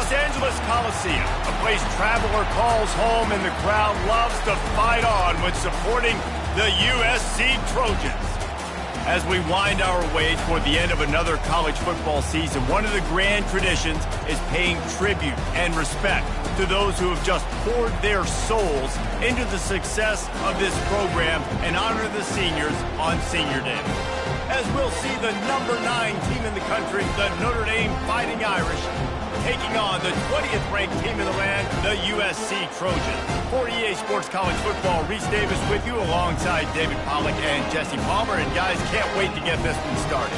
Los Angeles Coliseum, a place traveler calls home and the crowd loves to fight on with supporting the USC Trojans. As we wind our way toward the end of another college football season, one of the grand traditions is paying tribute and respect to those who have just poured their souls into the success of this program and honor the seniors on Senior Day. As we'll see the number 9 team in the country, the Notre Dame Fighting Irish, taking on the 20th ranked team in the land, the USC Trojans. For EA Sports College Football, Reese Davis with you alongside David Pollack and Jesse Palmer. And guys, can't wait to get this one started.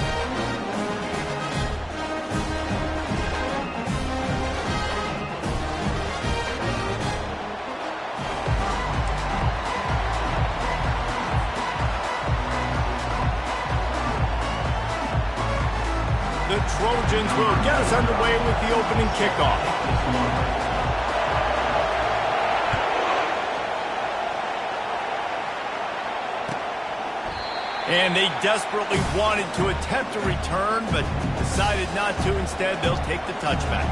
The Trojans will get us underway with the opening kickoff. And they desperately wanted to attempt a return, but decided not to. Instead, they'll take the touchback.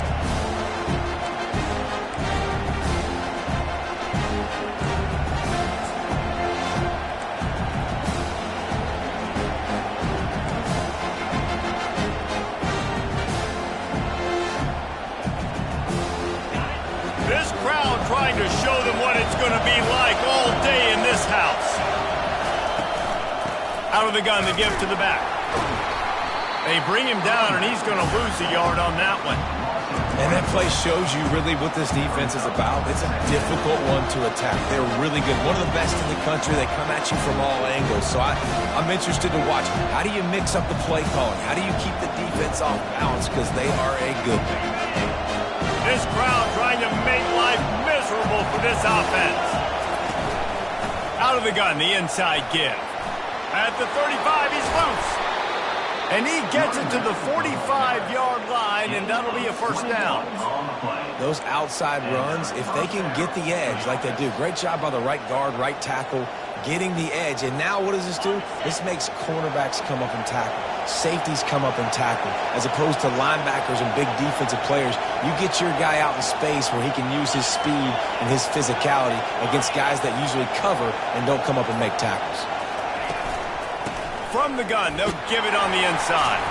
This crowd trying to show them what it's going to be like all day in this house. Out of the gun, the give to the back. They bring him down, and he's going to lose a yard on that one. And that play shows you really what this defense is about. It's a difficult one to attack. They're really good. One of the best in the country. They come at you from all angles. So I'm interested to watch. How do you mix up the play calling? How do you keep the defense off balance? Because they are a good team. This crowd trying to make life miserable for this offense. Out of the gun, the inside give. At the 35, he's loose. And he gets it to the 45-yard line, and that'll be a first down. Those outside runs, if they can get the edge like they do, great job by the right guard, right tackle, getting the edge. And now what does this do? This makes cornerbacks come up and tackle. Safeties come up and tackle. As opposed to linebackers and big defensive players, you get your guy out in space where he can use his speed and his physicality against guys that usually cover and don't come up and make tackles. From the gun, they'll give it on the inside.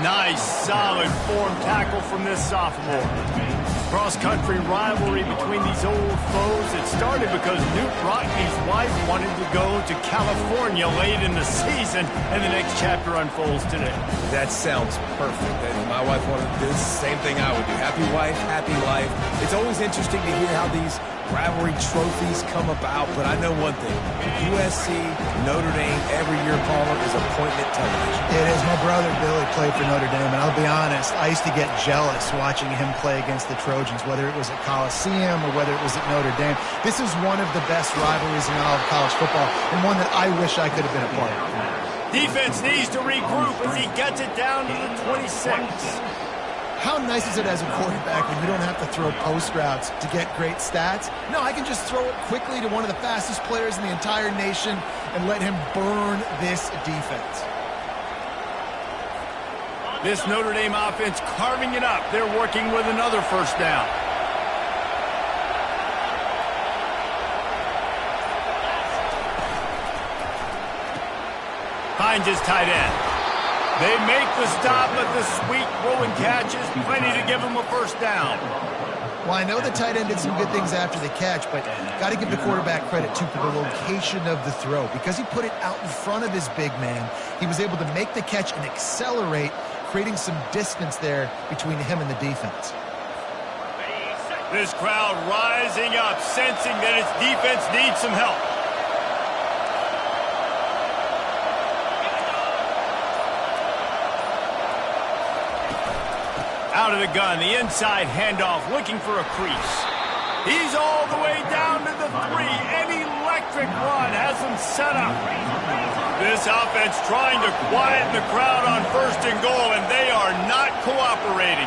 Nice, solid form tackle from this sophomore. Cross-country rivalry between these old foes. It started because Newt Rockney's wife wanted to go to California late in the season, and the next chapter unfolds today. That sounds perfect. My wife wanted to do the same thing I would do. Happy wife, happy life. It's always interesting to hear how these rivalry trophies come about, but I know one thing. USC, Notre Dame, every year, Palmer, is appointment television. It is. My brother Billy played for Notre Dame, and I'll be honest, I used to get jealous watching him play against the Trojans, whether it was at Coliseum or whether it was at Notre Dame. This is one of the best rivalries in all of college football, and one that I wish I could have been a part of. Defense needs to regroup as he gets it down to the 26. How nice is it as a quarterback when you don't have to throw post routes to get great stats? No, I can just throw it quickly to one of the fastest players in the entire nation and let him burn this defense. This Notre Dame offense carving it up. They're working with another first down. Finds his tight end. They make the stop, but the sweet throw and catch is plenty to give him a first down. Well, I know the tight end did some good things after the catch, but got to give the quarterback credit, too, for the location of the throw. Because he put it out in front of his big man, he was able to make the catch and accelerate, creating some distance there between him and the defense. This crowd rising up, sensing that its defense needs some help. Out of the gun, the inside handoff, looking for a crease. He's all the way down to the 3. An electric run has him set up. This offense trying to quieten the crowd on first and goal, and they are not cooperating.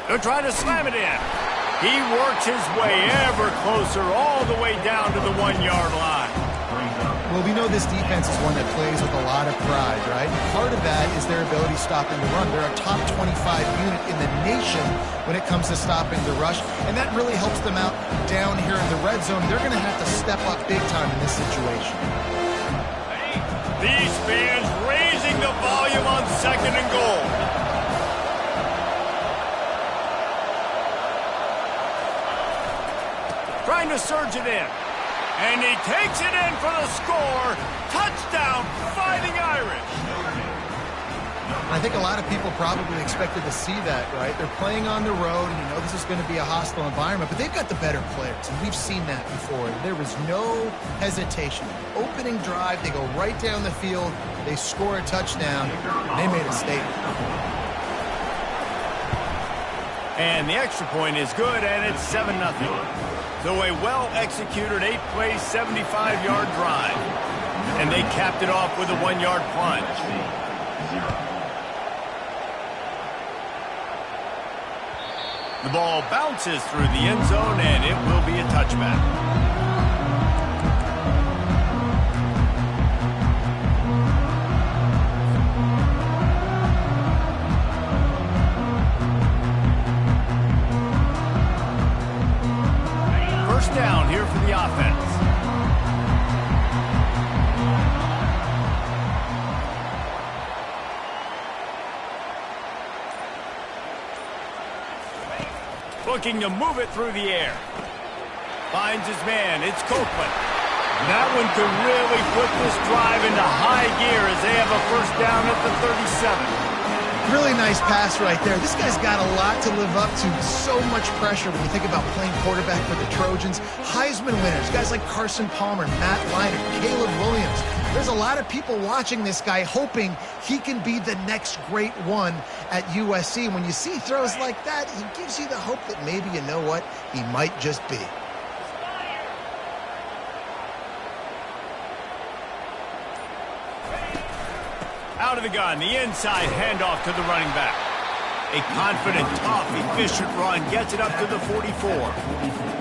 They're trying to slam it in. He works his way ever closer all the way down to the 1-yard line. Well, we know this defense is one that plays with a lot of pride, right? Part of that is their ability stopping the run. They're a top 25 unit in the nation when it comes to stopping the rush, and that really helps them out down here in the red zone. They're going to have to step up big time in this situation. These fans raising the volume on 2nd and goal. Trying to surge it in. And he takes it in for the score. Touchdown, Fighting Irish. I think a lot of people probably expected to see that, right? They're playing on the road, and you know this is going to be a hostile environment, but they've got the better players, and we've seen that before. There was no hesitation. Opening drive, they go right down the field, they score a touchdown, and they made a statement. And the extra point is good, and it's 7-0. So a well-executed 8-play, 75-yard drive. And they capped it off with a 1-yard plunge. The ball bounces through the end zone, and it will be a touchback. Down here for the offense. Looking to move it through the air. Finds his man. It's Copeland. That one could really put this drive into high gear as they have a first down at the 37. Really nice pass right there. This guy's got a lot to live up to. So much pressure when you think about playing quarterback for the Trojans. Heisman winners, guys like Carson Palmer, Matt Leinart, Caleb Williams. There's a lot of people watching this guy hoping he can be the next great one at USC. When you see throws like that, he gives you the hope that maybe, you know what, he might just be. Out of the gun, the inside handoff to the running back. A confident, tough, efficient run gets it up to the 44.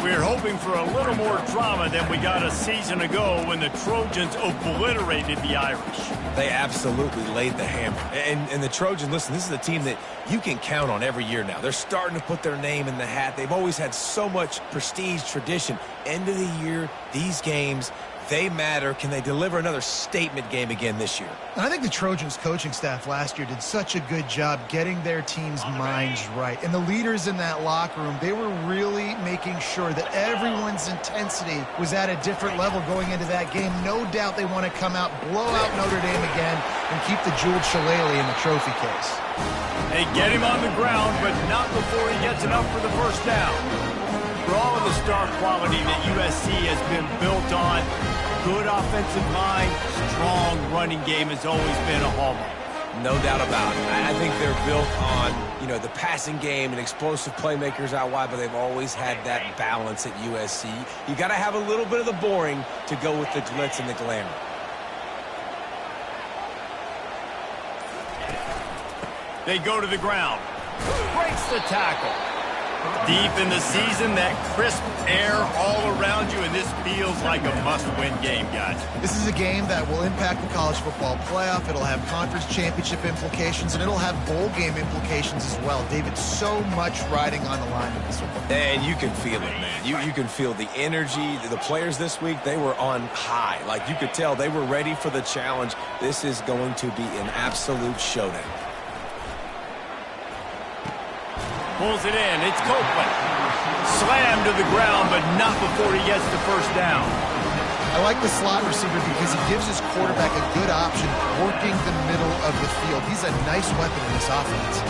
We're hoping for a little more drama than we got a season ago when the Trojans obliterated the Irish. They absolutely laid the hammer. And the Trojans, listen, this is a team that you can count on every year now. They're starting to put their name in the hat. They've always had so much prestige, tradition. End of the year, these games, they matter. Can they deliver another statement game again this year? And I think the Trojans coaching staff last year did such a good job getting their team's minds right. And the leaders in that locker room, they were really making sure that everyone's intensity was at a different level going into that game. No doubt they want to come out, blow out Notre Dame again, and keep the jeweled shillelagh in the trophy case. They get him on the ground, but not before he gets it up for the first down. For all of the star quality that USC has been built on, good offensive line, strong running game has always been a hallmark. No doubt about it. I think they're built on, you know, the passing game and explosive playmakers out wide, but they've always had that balance at USC. You got to have a little bit of the boring to go with the glitz and the glamour. They go to the ground. Breaks the tackle. Deep in the season, that crisp air all around you, and this feels like a must-win game, guys. This is a game that will impact the college football playoff. It'll have conference championship implications, and it'll have bowl game implications as well. David, so much riding on the line in this one. And you can feel it, man. You can feel the energy. The players this week, they were on high. Like, you could tell they were ready for the challenge. This is going to be an absolute showdown. Pulls it in. It's Copeland. Slammed to the ground, but not before he gets the first down. I like the slot receiver because he gives his quarterback a good option working the middle of the field. He's a nice weapon in this offense.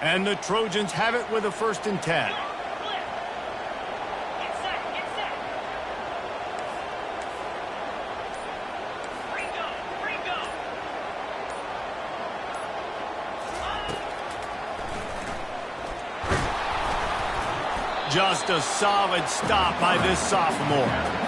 And the Trojans have it with a 1st and 10. Just a solid stop by this sophomore.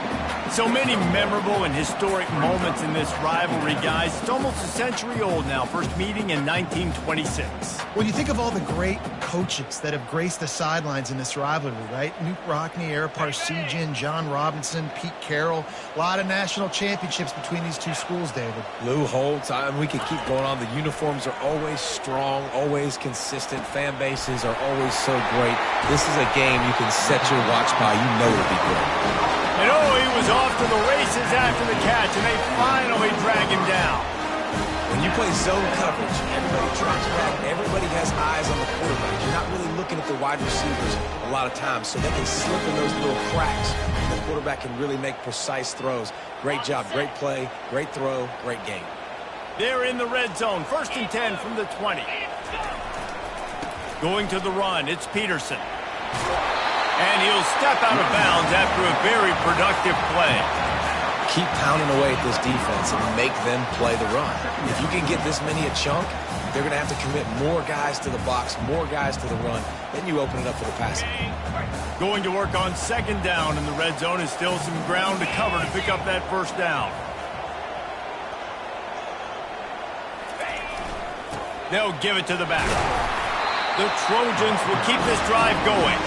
So many memorable and historic moments in this rivalry, guys. It's almost a century old now. First meeting in 1926. When you think of all the great coaches that have graced the sidelines in this rivalry, right? Newt Rockne, Ara Parseghian, John Robinson, Pete Carroll. A lot of national championships between these two schools, David. Lou Holtz, we could keep going on. The uniforms are always strong, always consistent. Fan bases are always so great. This is a game you can set your watch by. You know it'll be good. And he was off to the races after the catch, and they finally drag him down. When you play zone coverage, everybody tracks back. Everybody has eyes on the quarterback. You're not really looking at the wide receivers a lot of times, so they can slip in those little cracks, and the quarterback can really make precise throws. Great job, great play, great throw, great game. They're in the red zone. 1st and 10 from the 20. Going to the run, it's Peterson. And he'll step out of bounds after a very productive play. Keep pounding away at this defense and make them play the run. If you can get this many a chunk, they're going to have to commit more guys to the box, more guys to the run. Then you open it up for the passing. Going to work on 2nd down in the red zone is still some ground to cover to pick up that 1st down. They'll give it to the back. The Trojans will keep this drive going.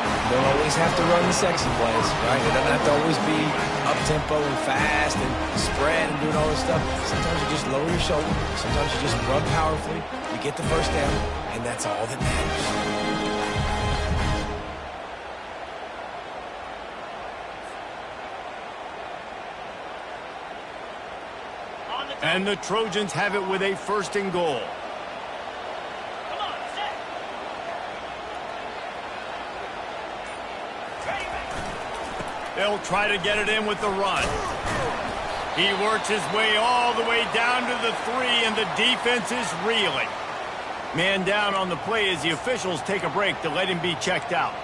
You don't always have to run the sexy plays, right? It doesn't have to always be up-tempo and fast and spread and doing all this stuff. Sometimes you just lower your shoulder. Sometimes you just run powerfully. You get the 1st down, and that's all that matters. And the Trojans have it with a 1st and goal. They'll try to get it in with the run. He works his way all the way down to the 3, and the defense is reeling. Man down on the play as the officials take a break to let him be checked out.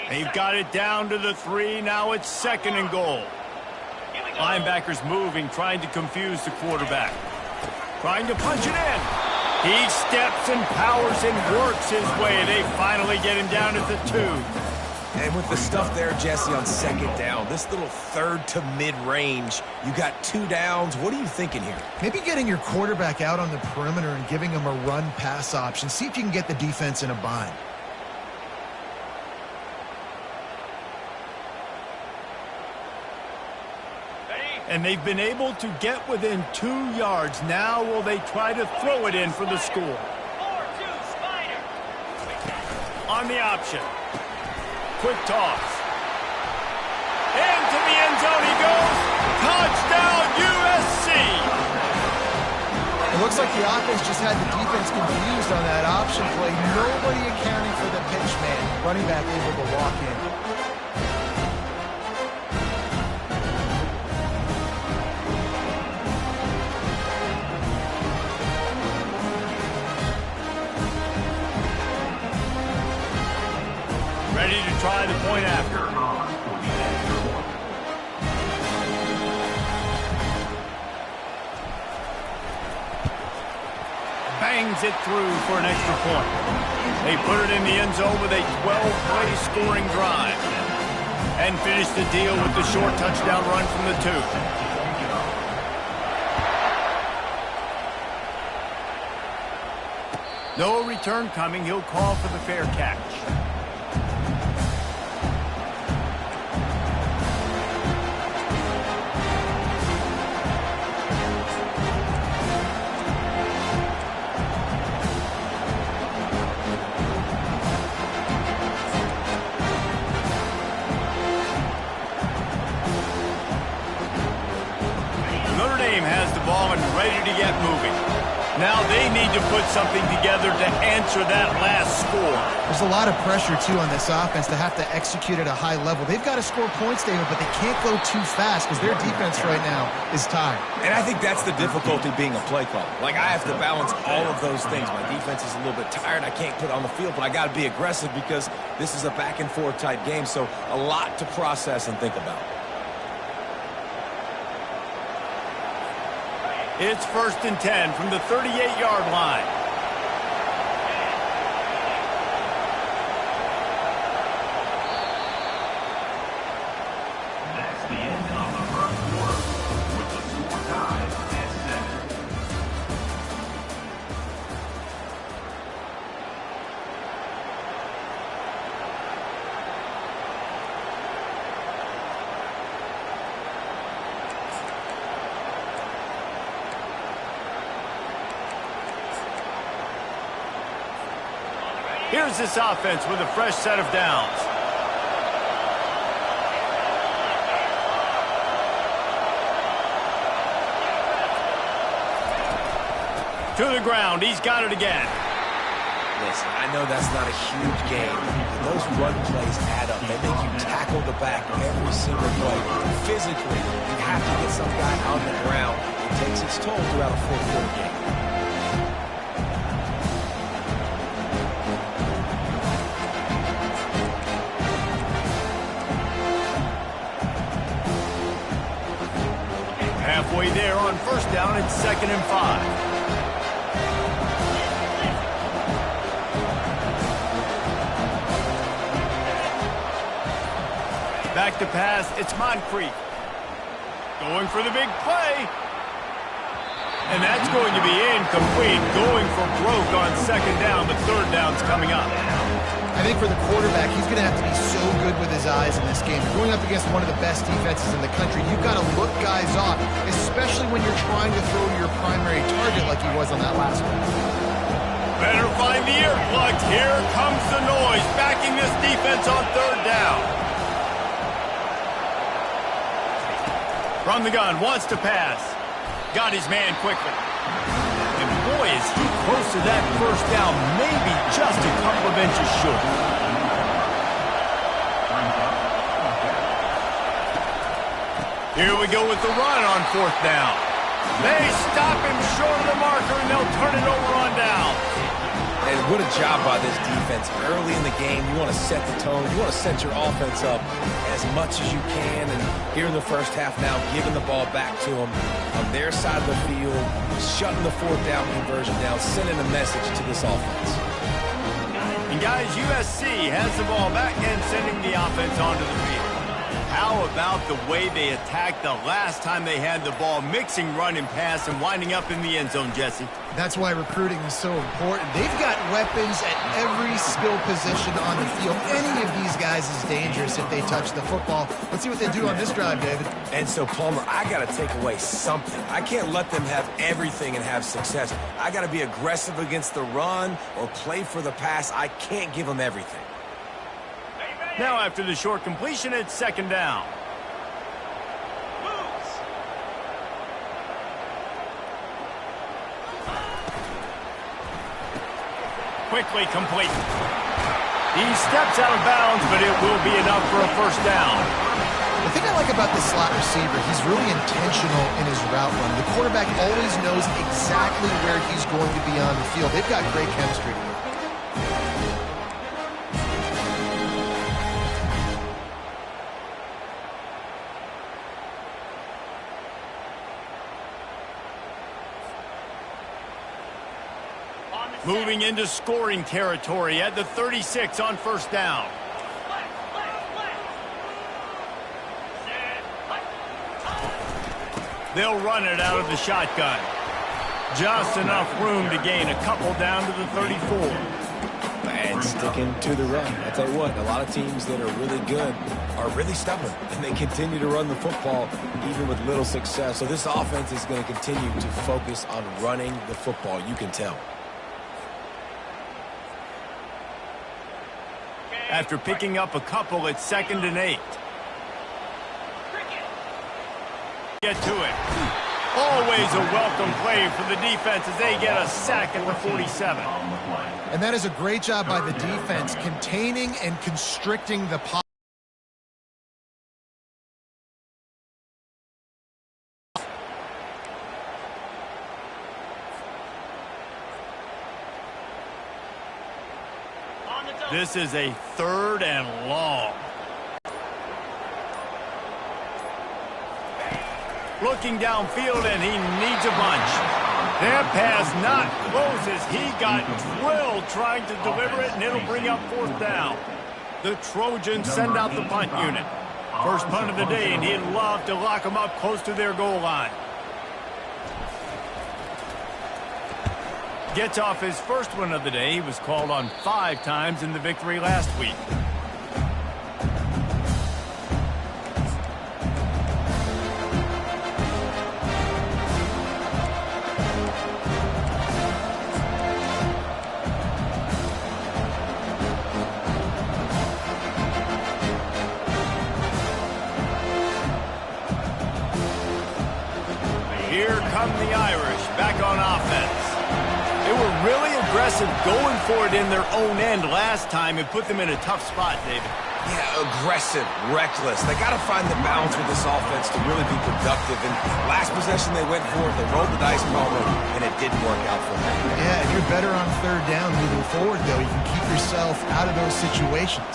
They've got it down to the 3. Now it's 2nd and goal. Linebackers moving, trying to confuse the quarterback. Trying to punch it in. He steps and powers and works his way. They finally get him down at the 2. And with the stuff there, Jesse, on 2nd down, this little 3rd to mid-range, you got 2 downs. What are you thinking here? Maybe getting your quarterback out on the perimeter and giving him a run-pass option. See if you can get the defense in a bind. And they've been able to get within 2 yards. Now will they try to throw it in for the score? On the option. Quick toss. Into the end zone he goes. Touchdown USC! It looks like the offense just had the defense confused on that option play. Nobody accounting for the pitch man. Running back able to walk in. Ready to try the point after. Bangs it through for an extra point. They put it in the end zone with a 12-play scoring drive. And finish the deal with the short touchdown run from the 2. No return coming. He'll call for the fair catch. Notre Dame has the ball and ready to get moving. Now they need to put something together to answer that last score. There's a lot of pressure, too, on this offense to have to execute at a high level. They've got to score points, David, but they can't go too fast because their defense right now is tired. And I think that's the difficulty being a play caller. Like, I have to balance all of those things. My defense is a little bit tired. I can't put it on the field, but I got to be aggressive because this is a back-and-forth type game, so a lot to process and think about. It's 1st and 10 from the 38-yard line. That's the end of the first quarter with the score tied at 7. Here's this offense with a fresh set of downs. To the ground. He's got it again. Listen, I know that's not a huge game. Those run plays add up. They make you tackle the back every single play. Physically, you have to get some guy on the ground. It takes its toll throughout a full-court game. Halfway there on 1st down, it's 2nd and 5. Back to pass, it's Moncrief. Going for the big play. And that's going to be incomplete. Going for broke on 2nd down, but 3rd down's coming up. I think for the quarterback, he's going to have to be so good with his eyes in this game. You're going up against one of the best defenses in the country. You've got to look guys off, especially when you're trying to throw to your primary target like he was on that last one. Better find the earplugs. Here comes the noise, backing this defense on 3rd down. From the gun, wants to pass. Got his man quickly. And boy, is he close to that 1st down, maybe just a couple of inches short. Here we go with the run on 4th down. They stop him short of the marker, and they'll turn it over on down. And what a job by this defense. Early in the game, you want to set the tone. You want to set your offense up as much as you can. And here in the 1st half now, giving the ball back to them on their side of the field, shutting the 4th down conversion down, sending a message to this offense. And guys, USC has the ball back and sending the offense onto the field. How about the way they attacked the last time they had the ball, mixing run and pass and winding up in the end zone, Jesse? That's why recruiting is so important. They've got weapons at every skill position on the field. Any of these guys is dangerous if they touch the football. Let's see what they do on this drive, David. And so, Palmer, I got to take away something. I can't let them have everything and have success. I got to be aggressive against the run or play for the pass. I can't give them everything. Now after the short completion, it's 2nd down. Quickly complete. He steps out of bounds, but it will be enough for a 1st down. The thing I like about this slot receiver, he's really intentional in his route run. The quarterback always knows exactly where he's going to be on the field. They've got great chemistry. Moving into scoring territory at the 36 on 1st down. They'll run it out of the shotgun. Just enough room to gain a couple down to the 34. And sticking to the run. I tell you what, a lot of teams that are really good are really stubborn, and they continue to run the football even with little success. So this offense is going to continue to focus on running the football. You can tell. After picking up a couple, it's 2nd and 8. Get to it. Always a welcome play for the defense as they get a sack at the 47. And that is a great job by the defense, containing and constricting the pocket. This is a 3rd and long. Looking downfield, and he needs a bunch. That pass not close as he got drilled trying to deliver it, and it'll bring up 4th down. The Trojans send out the punt unit. First punt of the day, and he'd love to lock them up close to their goal line. Gets off his first one of the day. He was called on 5 times in the victory last week. Here come the Irish back on offense. They were really aggressive going for it in their own end last time and put them in a tough spot, David. Yeah, aggressive, reckless. They got to find the balance with this offense to really be productive. And last possession they went for it, they rolled the dice probably, and it didn't work out for them. Yeah, if you're better on 3rd down moving forward, though, you can keep yourself out of those situations.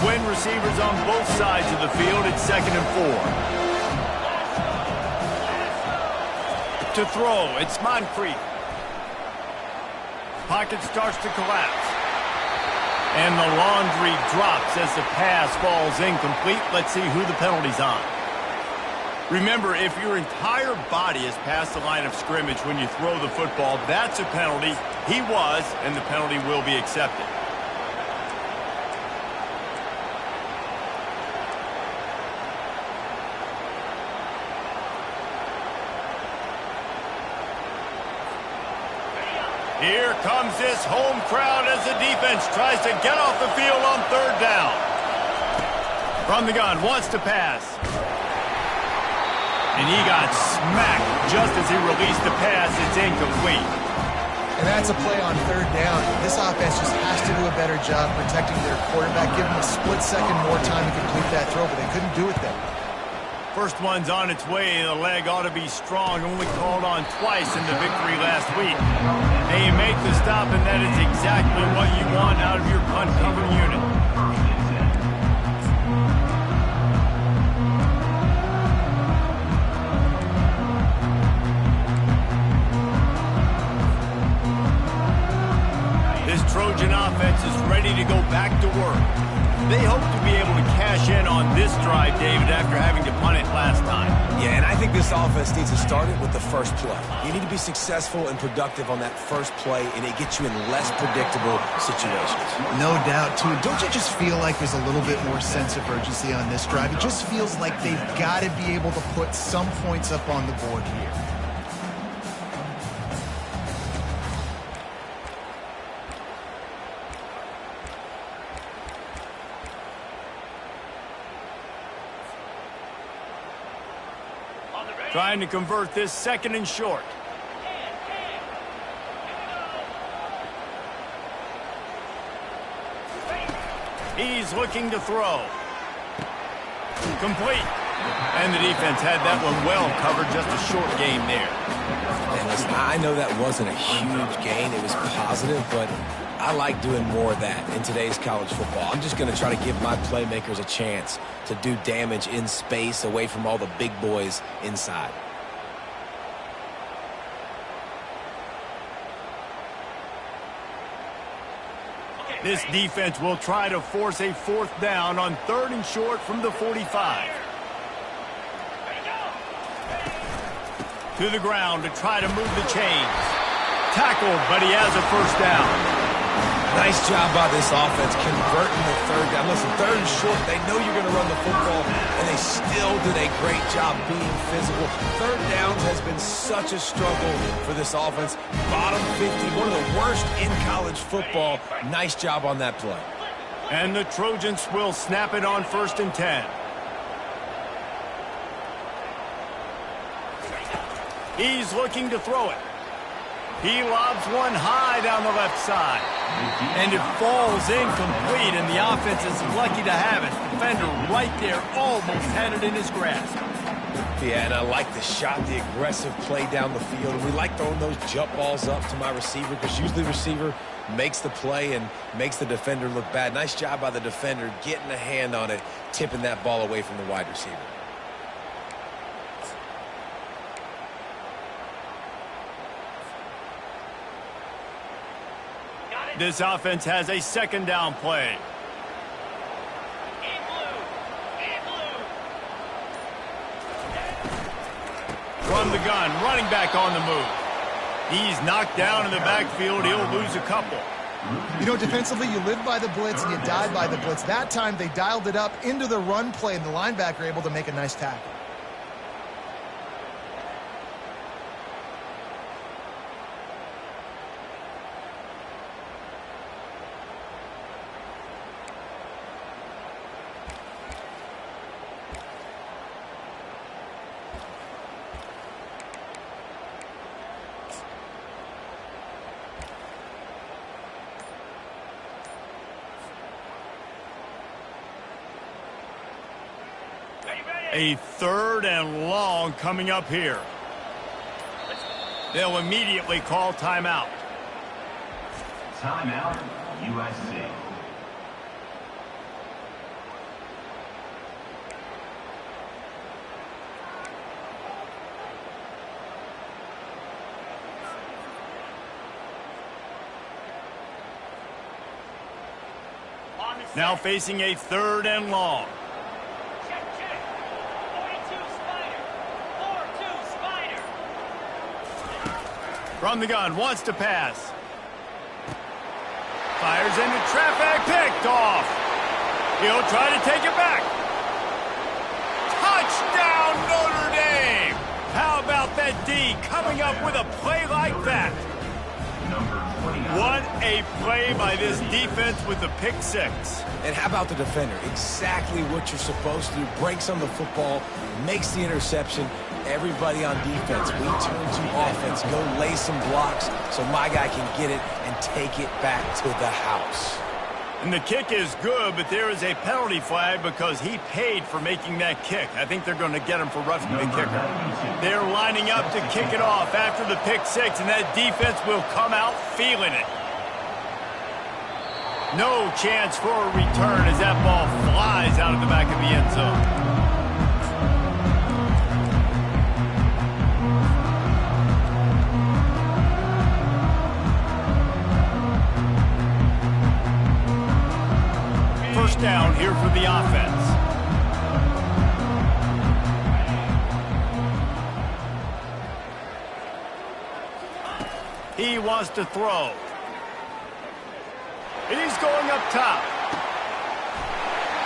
Twin receivers on both sides of the field. It's 2nd and 4. To throw, it's Moncrief. Pocket starts to collapse. And the laundry drops as the pass falls incomplete. Let's see who the penalty's on. Remember, if your entire body is past the line of scrimmage when you throw the football, that's a penalty. He was, and the penalty will be accepted. Here comes this home crowd as the defense tries to get off the field on 3rd down. From the gun, wants to pass. And he got smacked just as he released the pass. It's incomplete. And that's a play on 3rd down. This offense just has to do a better job protecting their quarterback, give him a split second more time to complete that throw, but they couldn't do it there. First one's on its way. The leg ought to be strong. Only called on twice in the victory last week. They make the stop, and that is exactly what you want out of your punt cover unit. This Trojan offense is ready to go back to work. They hope to be able to cash in on this drive, David, after having to punt it last time. Yeah, and I think this offense needs to start it with the first play. You need to be successful and productive on that first play, and it gets you in less predictable situations. No doubt, too. Don't you just feel like there's a little bit more sense of urgency on this drive? It just feels like they've got to be able to put some points up on the board here. Trying to convert this 2nd and short. He's looking to throw. Complete. And the defense had that one well covered. Just a short game there. And listen, I know that wasn't a huge gain. It was positive, but I like doing more of that in today's college football. I'm just going to try to give my playmakers a chance to do damage in space away from all the big boys inside. This defense will try to force a 4th down on 3rd and short from the 45. To the ground to try to move the chains. Tackled, but he has a 1st down. Nice job by this offense converting the 3rd down. Listen, 3rd and short, they know you're going to run the football, and they still did a great job being physical. 3rd downs has been such a struggle for this offense. Bottom 50, one of the worst in college football. Nice job on that play. And the Trojans will snap it on 1st and 10. He's looking to throw it. He lobs one high down the left side. And it falls incomplete, and the offense is lucky to have it. Defender right there almost had it in his grasp. Yeah, and I like the shot, the aggressive play down the field. And we like throwing those jump balls up to my receiver because usually the receiver makes the play and makes the defender look bad. Nice job by the defender getting a hand on it, tipping that ball away from the wide receiver. This offense has a second down play. From the gun, running back on the move. He's knocked down in the backfield. He'll lose a couple. You know, defensively, you live by the blitz and you die by the blitz. That time, they dialed it up into the run play, and the linebacker able to make a nice tackle. A 3rd and long coming up here. They'll immediately call timeout. Timeout, USC. Now facing a 3rd and long. From the gun, wants to pass. Fires into traffic, picked off. He'll try to take it back. Touchdown, Notre Dame! How about that D coming up with a play like that? What a play by this defense with the pick 6. And how about the defender? Exactly what you're supposed to do. Breaks on the football, makes the interception. Everybody on defense, we turn to offense. Go lay some blocks so my guy can get it and take it back to the house. And the kick is good, but there is a penalty flag because he paid for making that kick. I think they're going to get him for roughing the kicker. They're lining up to kick it off after the pick 6, and that defense will come out feeling it. No chance for a return as that ball flies out of the back of the end zone. First down here for the offense. He wants to throw. He's going up top.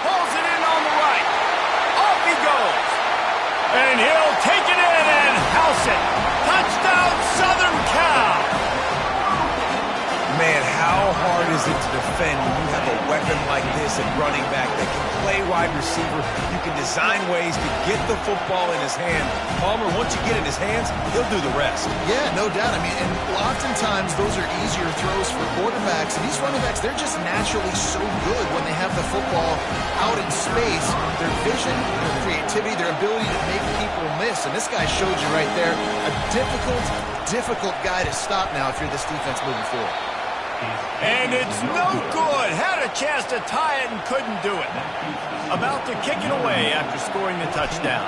Pulls it in on the right. Off he goes. And he'll take it in and house it. Touchdown, Southern Cal. Man, how hard is it to defend when you have a weapon like this at running back that can play wide receiver? You can design ways to get the football in his hand. Palmer, once you get it in his hands, he'll do the rest. Yeah, no doubt. I mean, and oftentimes those are easier throws for quarterbacks. And these running backs, they're just naturally so good when they have the football out in space. Their vision, their creativity, their ability to make people miss. And this guy showed you right there a difficult guy to stop now if you're this defense moving forward. And it's no good. Had a chance to tie it and couldn't do it. About to kick it away after scoring the touchdown.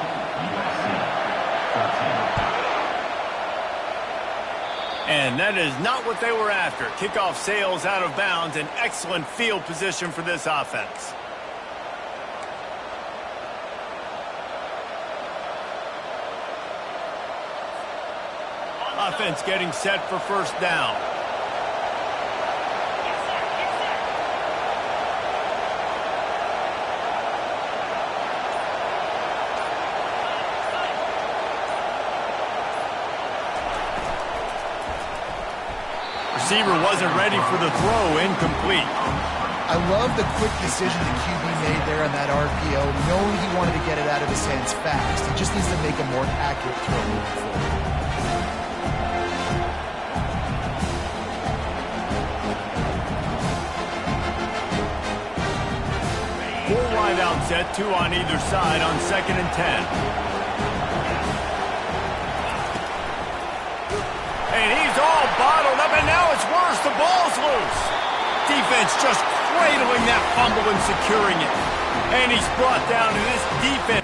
And that is not what they were after. Kickoff sails out of bounds. An excellent field position for this offense. Offense getting set for first down. Receiver wasn't ready for the throw, incomplete. I love the quick decision the QB made there on that RPO, knowing he wanted to get it out of his hands fast. He just needs to make a more accurate throw moving forward. Wide outset, 2 on either side on 2nd and 10. And he's all bottled up, and now it's worse. The ball's loose. Defense just cradling that fumble and securing it. And he's brought down to this defense.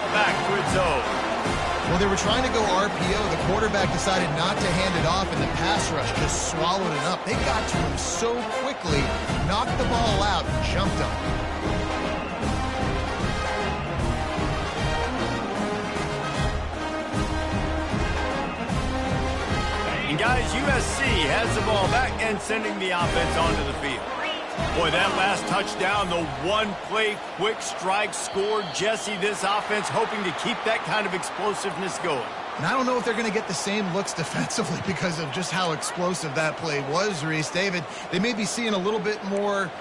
Back to its own. Well, they were trying to go RPO. The quarterback decided not to hand it off, and the pass rush just swallowed it up. They got to him so quickly, knocked the ball out, and jumped on him. And guys, USC has the ball back and sending the offense onto the field. Boy, that last touchdown, the one-play quick strike score. Jesse, this offense hoping to keep that kind of explosiveness going. And I don't know if they're going to get the same looks defensively because of just how explosive that play was, Reese. David, they may be seeing a little bit more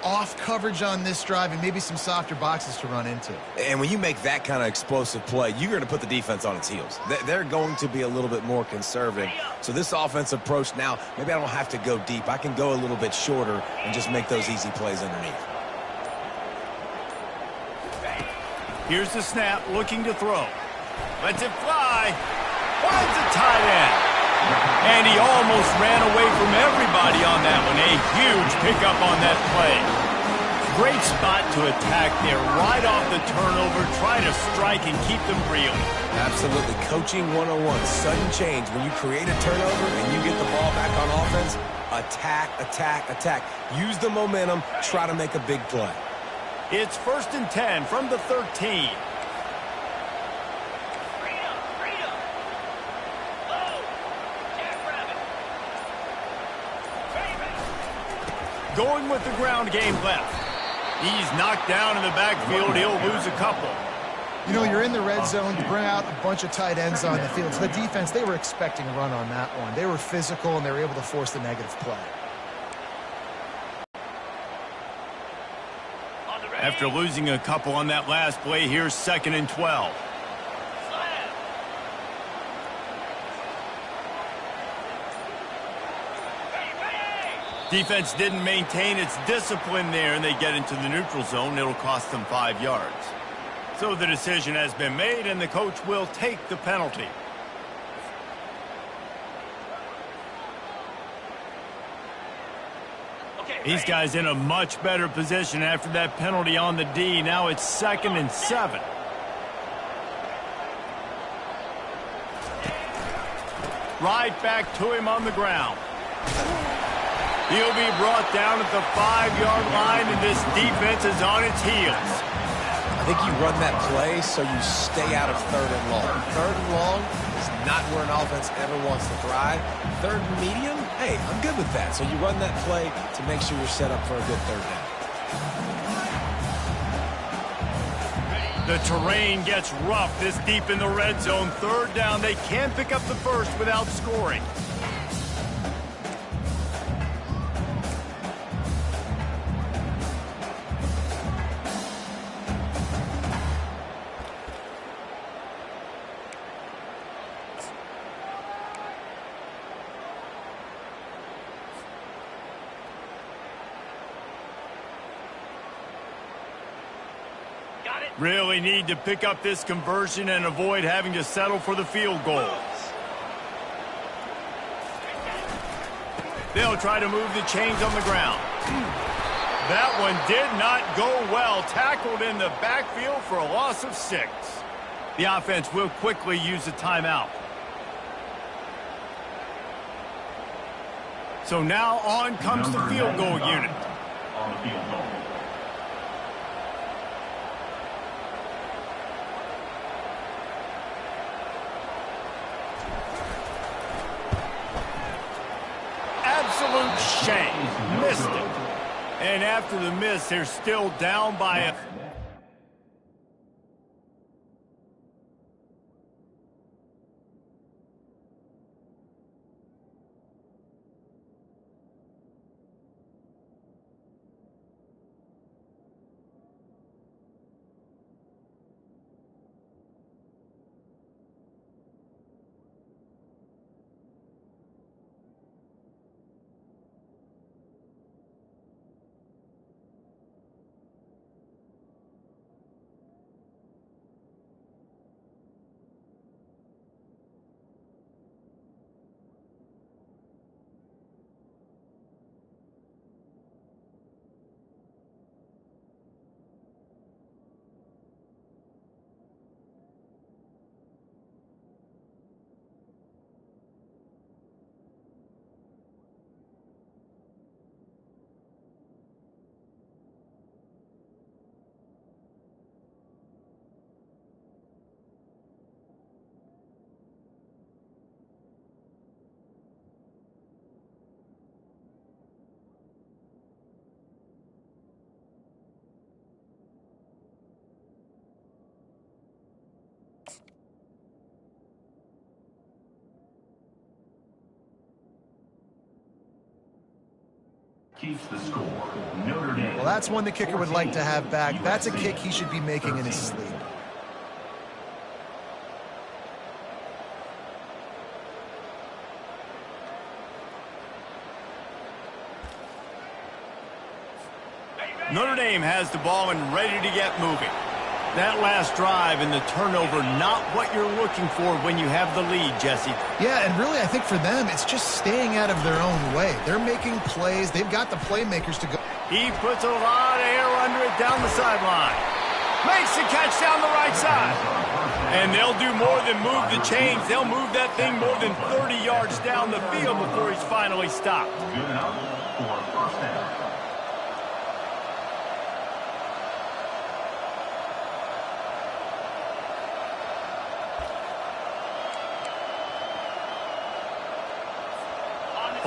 off coverage on this drive and maybe some softer boxes to run into. And when you make that kind of explosive play, you're going to put the defense on its heels. They're going to be a little bit more conservative. So this offensive approach now, maybe I don't have to go deep. I can go a little bit shorter and just make those easy plays underneath. Here's the snap, looking to throw. Lets it fly. Finds the tight end. And he almost ran away from everybody on that one. A huge pickup on that play. Great spot to attack there. Right off the turnover, try to strike and keep them reeling. Absolutely. Coaching 101. Sudden change. When you create a turnover and you get the ball back on offense, attack, attack, attack. Use the momentum. Try to make a big play. It's 1st and 10 from the 13. Going with the ground game left. He's knocked down in the backfield. He'll lose a couple. You know, you're in the red zone. You bring out a bunch of tight ends on the field. So the defense, they were expecting a run on that one. They were physical, and they were able to force the negative play. After losing a couple on that last play, here's 2nd and 12. Defense didn't maintain its discipline there, and they get into the neutral zone. It'll cost them 5 yards. So the decision has been made, and the coach will take the penalty. These guys in a much better position after that penalty on the D. Now it's 2nd and 7. Right back to him on the ground. He'll be brought down at the 5-yard line, and this defense is on its heels. I think you run that play so you stay out of 3rd and long. 3rd and long is not where an offense ever wants to thrive. 3rd and medium, hey, I'm good with that. So you run that play to make sure you're set up for a good 3rd down. The terrain gets rough this deep in the red zone. 3rd down, they can't pick up the first without scoring. Really need to pick up this conversion and avoid having to settle for the field goal. They'll try to move the chains on the ground. That one did not go well. Tackled in the backfield for a loss of 6. The offense will quickly use a timeout. So now on comes the field goal unit. On the field goal. Absolute shame. Missed it. And after the miss, they're still down by a... keeps the score. Notre Dame. Well, that's one the kicker would like to have back. That's a kick he should be making in his sleep. Notre Dame has the ball and ready to get moving. That last drive and the turnover, not what you're looking for when you have the lead, Jesse. Yeah, and really, I think for them, it's just staying out of their own way. They're making plays. They've got the playmakers to go. He puts a lot of air under it down the sideline. Makes the catch down the right side. And they'll do more than move the chains. They'll move that thing more than 30 yards down the field before he's finally stopped. Good enough for first down.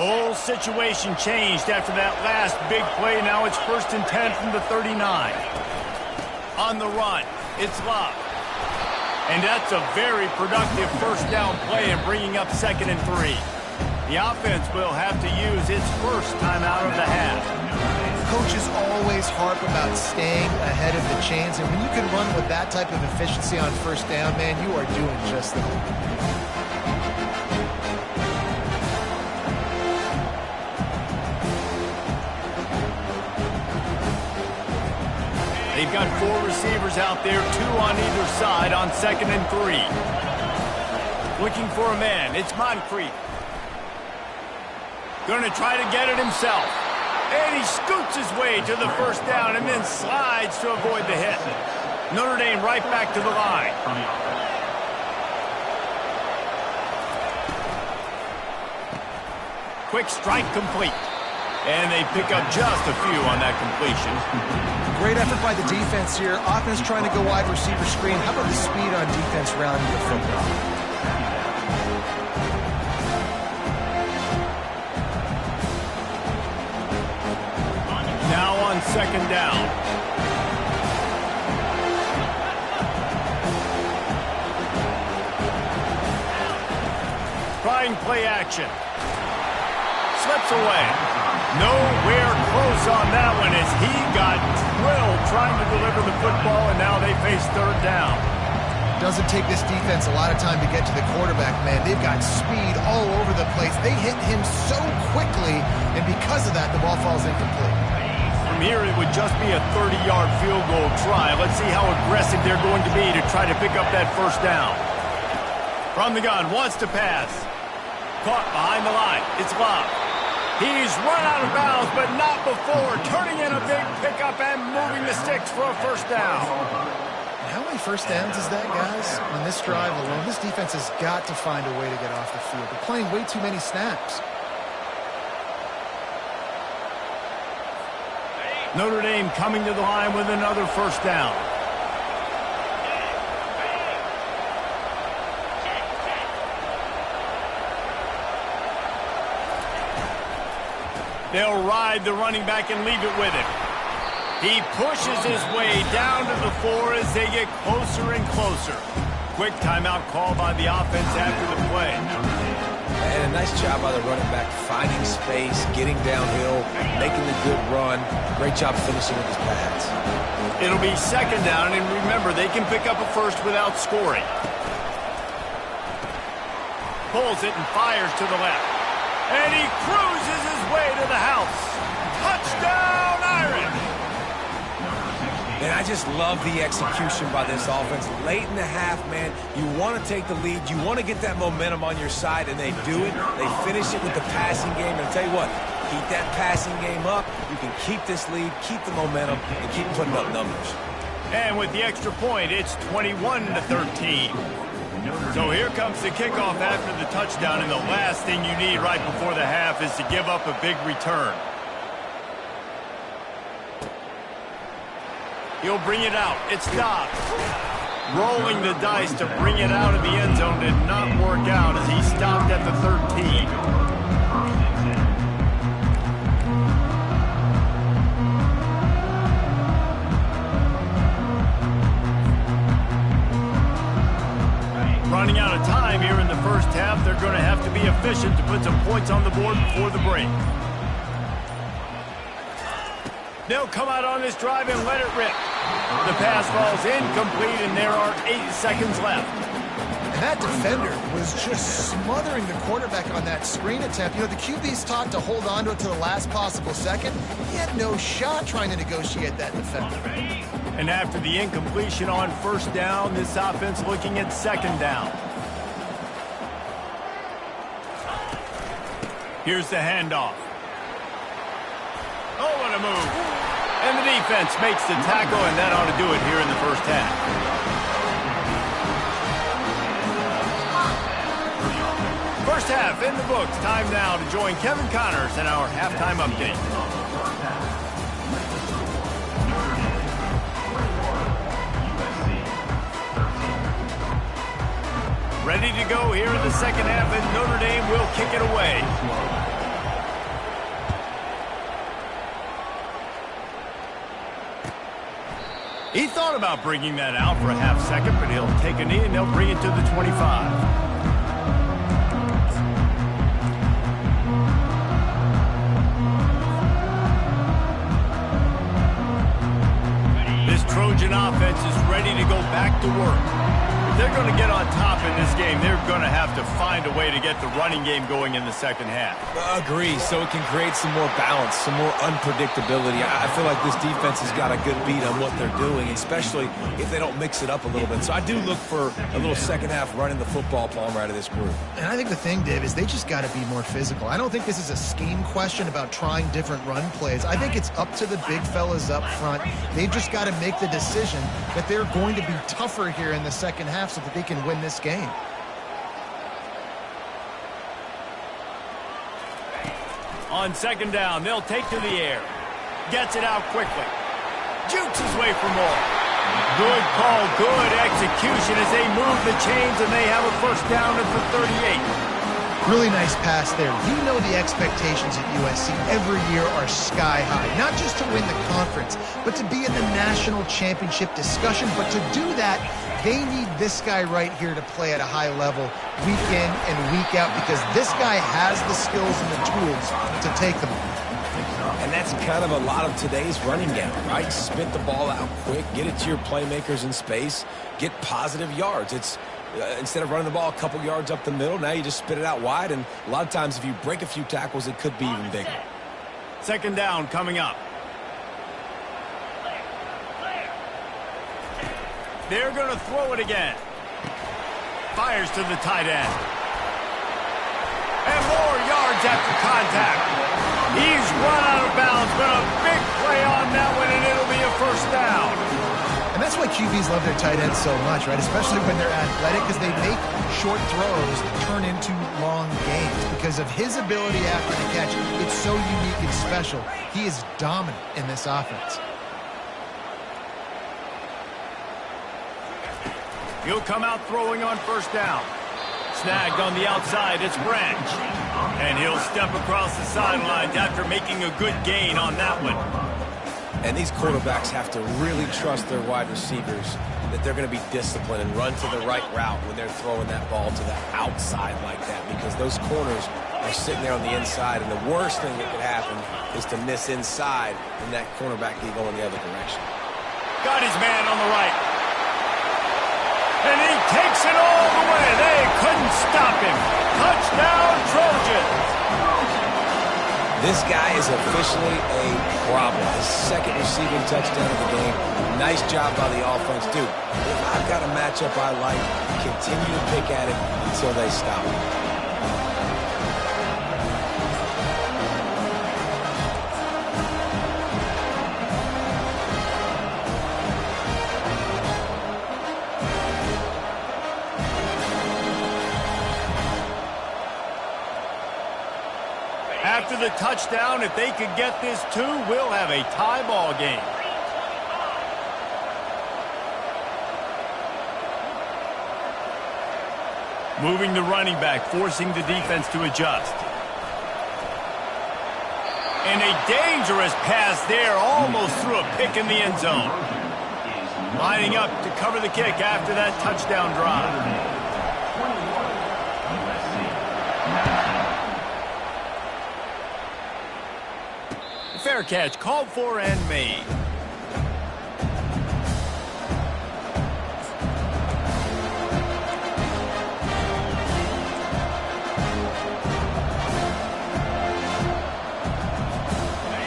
Whole situation changed after that last big play. Now it's 1st and 10 from the 39. On the run, it's Love. And that's a very productive first down play and bringing up 2nd and 3. The offense will have to use its first timeout of the half. Coaches always harp about staying ahead of the chains, and when you can run with that type of efficiency on first down, man, you are doing just that. They've got 4 receivers out there, 2 on either side on 2nd and 3. Looking for a man, it's Moncrief. Going to try to get it himself. And he scoots his way to the first down and then slides to avoid the hit. Notre Dame right back to the line. Quick strike complete. And they pick up just a few on that completion. Great effort by the defense here. Offense trying to go wide receiver screen. How about the speed on defense rounding the football? Now on 2nd down. Trying play action. Slips away. Nowhere close on that one as he got drilled trying to deliver the football, and now they face 3rd down. Doesn't take this defense a lot of time to get to the quarterback, man. They've got speed all over the place. They hit him so quickly, and because of that, the ball falls incomplete. From here, it would just be a 30-yard field goal try. Let's see how aggressive they're going to be to try to pick up that first down. From the gun, wants to pass. Caught behind the line. It's Love. He's run out of bounds, but not before. Turning in a big pickup and moving the sticks for a first down. How many first downs is that, guys? On this drive alone, this defense has got to find a way to get off the field. They're playing way too many snaps. Notre Dame coming to the line with another first down. They'll ride the running back and leave it with him. He pushes his way down to the 4 as they get closer and closer. Quick timeout call by the offense after the play. And a nice job by the running back, finding space, getting downhill, making the good run. Great job finishing with his pads. It'll be 2nd down, and remember, they can pick up a first without scoring. Pulls it and fires to the left. And he cruises his way to the house. Touchdown, Irish! And I just love the execution by this offense. Late in the half, man, you want to take the lead. You want to get that momentum on your side, and they do it. They finish it with the passing game. And I'll tell you what, keep that passing game up. You can keep this lead, keep the momentum, and keep putting up numbers. And with the extra point, it's 21-13. So here comes the kickoff after the touchdown, and the last thing you need right before the half is to give up a big return. He'll bring it out. It's stopped. Rolling the dice to bring it out of the end zone did not work out as he stopped at the 13. Running out of time here in the first half. They're going to have to be efficient to put some points on the board before the break. They'll come out on this drive and let it rip. The pass falls incomplete, and there are 8 seconds left. And that defender was just smothering the quarterback on that screen attempt. You know, the QB's taught to hold on to it to the last possible second. He had no shot trying to negotiate that defender. And after the incompletion on first down, this offense looking at second down. Here's the handoff. Oh, what a move. And the defense makes the tackle, and that ought to do it here in the first half. First half in the books. Time now to join Kevin Connors in our halftime update. Ready to go here in the second half, and Notre Dame will kick it away. He thought about bringing that out for a half second, but he'll take a knee and they'll bring it to the 25. This Trojan offense is ready to go back to work. If they're going to get on top in this game, they're going to have to find a way to get the running game going in the second half. Agree, so it can create some more balance, some more unpredictability. I feel like this defense has got a good beat on what they're doing, especially if they don't mix it up a little bit. So I do look for a little second half running the football Palmer out of this group. And I think the thing, Dave, is they just got to be more physical. I don't think this is a scheme question about trying different run plays. I think it's up to the big fellas up front. They've just got to make the decision that they're going to be tougher here in the second half so that they can win this game. On second down, they'll take to the air. Gets it out quickly. Jukes his way for more. Good call, good execution as they move the chains, and they have a first down at the 38. Really nice pass there. You know the expectations at USC every year are sky high. Not just to win the conference, but to be in the national championship discussion. But to do that, they need this guy right here to play at a high level week in and week out, because this guy has the skills and the tools to take them. And that's kind of a lot of today's running game, right? Spit the ball out quick, get it to your playmakers in space, get positive yards. It's instead of running the ball a couple yards up the middle, now you just spit it out wide, and a lot of times if you break a few tackles, it could be even bigger. Second down coming up. They're going to throw it again. Fires to the tight end. And more yards after contact. He's run out of bounds, but a big play on that one, and it'll be a first down. And that's why QBs love their tight ends so much, right? Especially when they're athletic, because they make short throws turn into long gains. Because of his ability after the catch, it's so unique and special. He is dominant in this offense. He'll come out throwing on first down. Snagged on the outside, it's Branch. And he'll step across the sidelines after making a good gain on that one. And these quarterbacks have to really trust their wide receivers that they're going to be disciplined and run to the right route when they're throwing that ball to the outside like that, because those corners are sitting there on the inside, and the worst thing that could happen is to miss inside and that cornerback can go in the other direction. Got his man on the right. And he takes it all the way. They couldn't stop him. Touchdown, Trojans. This guy is officially a problem. His second receiving touchdown of the game. Nice job by the offense. Dude, if I've got a matchup I like, continue to pick at it until they stop him. After the touchdown, if they could get this too, we'll have a tie ball game. Moving the running back, forcing the defense to adjust. And a dangerous pass there, almost threw a pick in the end zone. Lining up to cover the kick after that touchdown drive. Fair catch called for and made.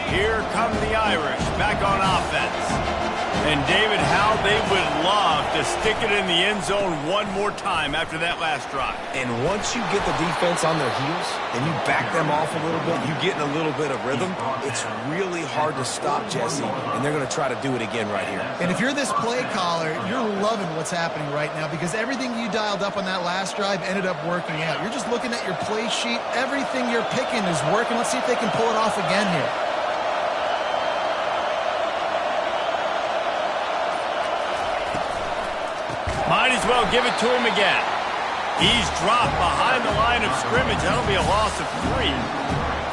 Here come the Irish back on offense. And David, how they would love to stick it in the end zone one more time after that last drive. And once you get the defense on their heels and you back them off a little bit, you get in a little bit of rhythm, it's really hard to stop Jesse, and they're going to try to do it again right here. And if you're this play caller, you're loving what's happening right now because everything you dialed up on that last drive ended up working out. You're just looking at your play sheet. Everything you're picking is working. Let's see if they can pull it off again here. Might as well give it to him again. He's dropped behind the line of scrimmage. That'll be a loss of 3.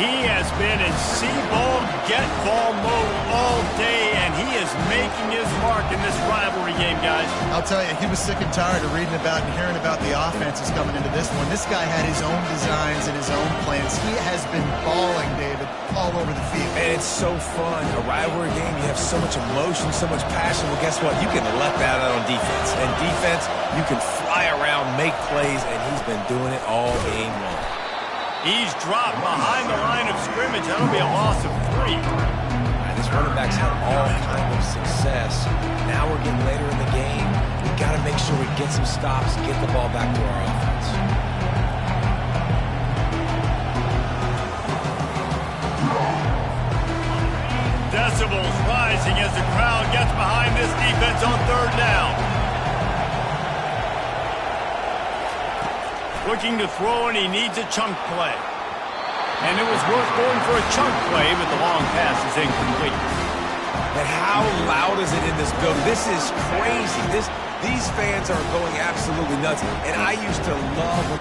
He has been in see-ball, get-ball mode all day, and he is making his mark in this rivalry game, guys. I'll tell you, he was sick and tired of reading about and hearing about the offenses coming into this one. This guy had his own designs and his own plans. He has been balling, David, all over the field. And it's so fun. A rivalry game, you have so much emotion, so much passion. Well, guess what? You can let that out on defense. And defense, you can fly around, make plays, and he's been doing it all game long. He's dropped behind the line of scrimmage. That'll be a loss of 3. This running back's had all kind of success. Now we're getting later in the game. We've got to make sure we get some stops, get the ball back to our offense. Decibels rising as the crowd gets behind this defense on 3rd down. Looking to throw, and he needs a chunk play. And it was worth going for a chunk play, but the long pass is incomplete. And how loud is it in this building? This is crazy. These fans are going absolutely nuts. And I used to love...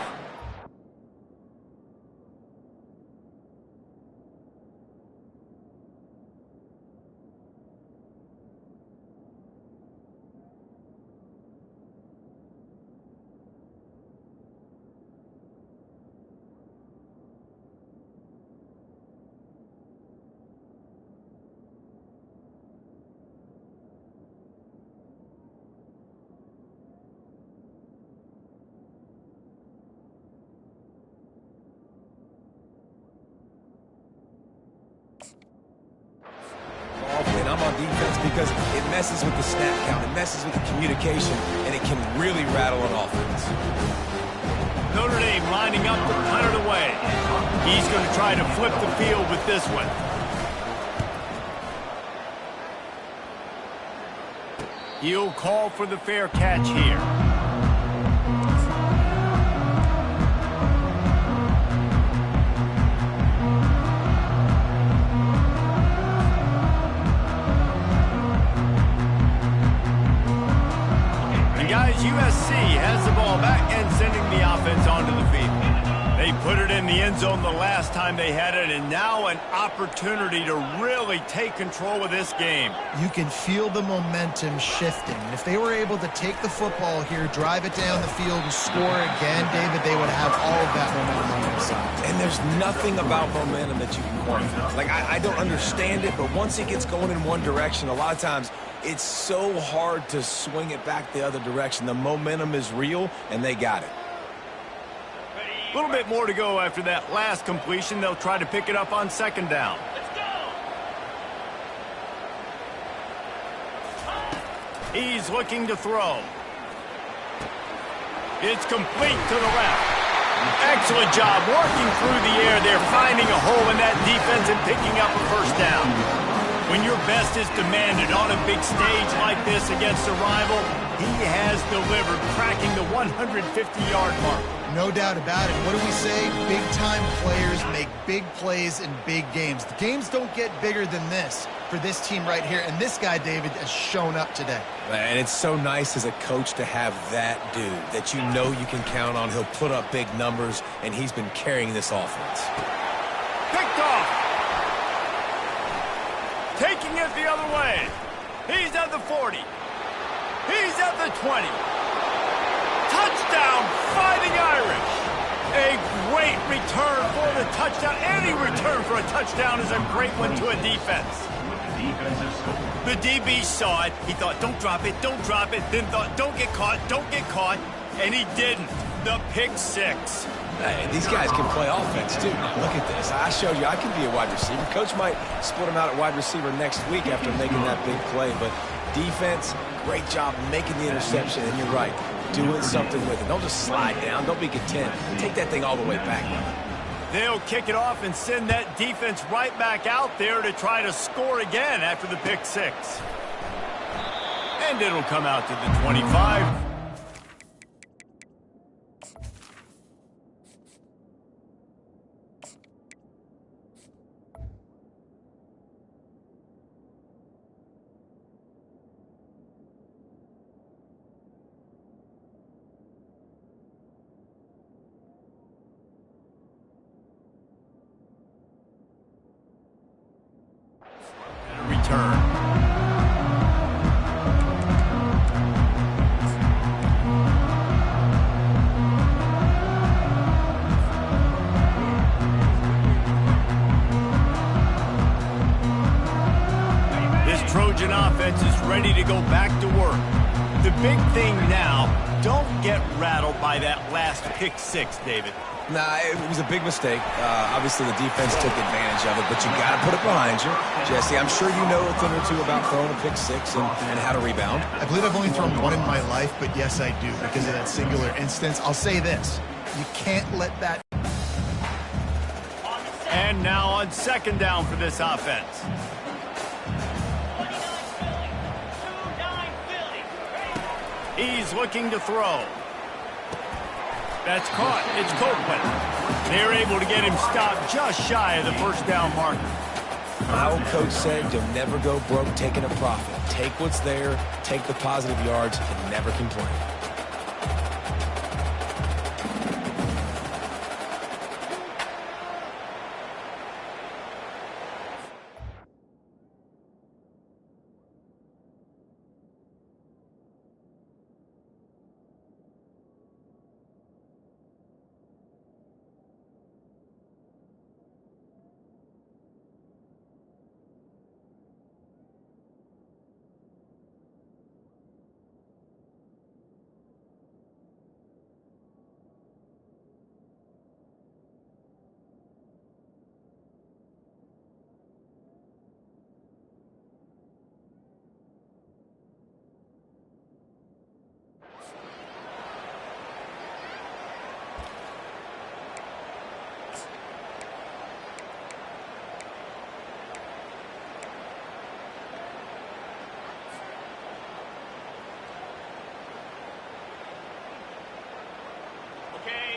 I'm on defense because it messes with the snap count, it messes with the communication, and it can really rattle an offense. Notre Dame lining up to punt it away. He's going to try to flip the field with this one. He'll call for the fair catch here. Guys, USC has the ball back and sending the offense onto the field. They put it in the end zone the last time they had it, and now an opportunity to really take control of this game. You can feel the momentum shifting. And if they were able to take the football here, drive it down the field, and score again, David, they would have all of that momentum on their side. And there's nothing about momentum that you can quantify. Like, I don't understand it, but once it gets going in one direction, a lot of times it's so hard to swing it back the other direction. The momentum is real, and they got it. A little bit more to go after that last completion. They'll try to pick it up on 2nd down. Let's go. He's looking to throw. It's complete to the left. Excellent job working through the air there, finding a hole in that defense and picking up a 1st down. When your best is demanded on a big stage like this against a rival, he has delivered, cracking the 150-yard mark. No doubt about it. What do we say? Big-time players make big plays in big games. The games don't get bigger than this for this team right here, and this guy, David, has shown up today. And it's so nice as a coach to have that dude that you know you can count on. He'll put up big numbers, and he's been carrying this offense. Picked off. Taking it the other way. He's at the 40. He's at the 20. Touchdown, Fighting Irish. A great return for the touchdown. Any return for a touchdown is a great one to a defense. The DB saw it. He thought, don't drop it, don't drop it. Then thought, don't get caught, don't get caught. And he didn't. The pick six. Hey, these guys can play offense, too. Look at this. I showed you I can be a wide receiver. Coach might split him out at wide receiver next week after making that big play. But defense, great job making the interception. And you're right, doing something with it. Don't just slide down. Don't be content. Take that thing all the way back. They'll kick it off and send that defense right back out there to try to score again after the pick six. And it'll come out to the 25. Trojan offense is ready to go back to work. The big thing now, don't get rattled by that last pick six, David. Nah, it was a big mistake. Obviously, the defense took advantage of it, but you got to put it behind you. Jesse, I'm sure you know a thing or two about throwing a pick six and how to rebound. I believe I've only thrown one in my life, but yes, I do. Because of that singular instance, I'll say this. You can't let that... And now on second down for this offense. He's looking to throw. That's caught. It's Copeland. They're able to get him stopped just shy of the first down marker. My old coach said you'll never go broke taking a profit. Take what's there, take the positive yards, and never complain.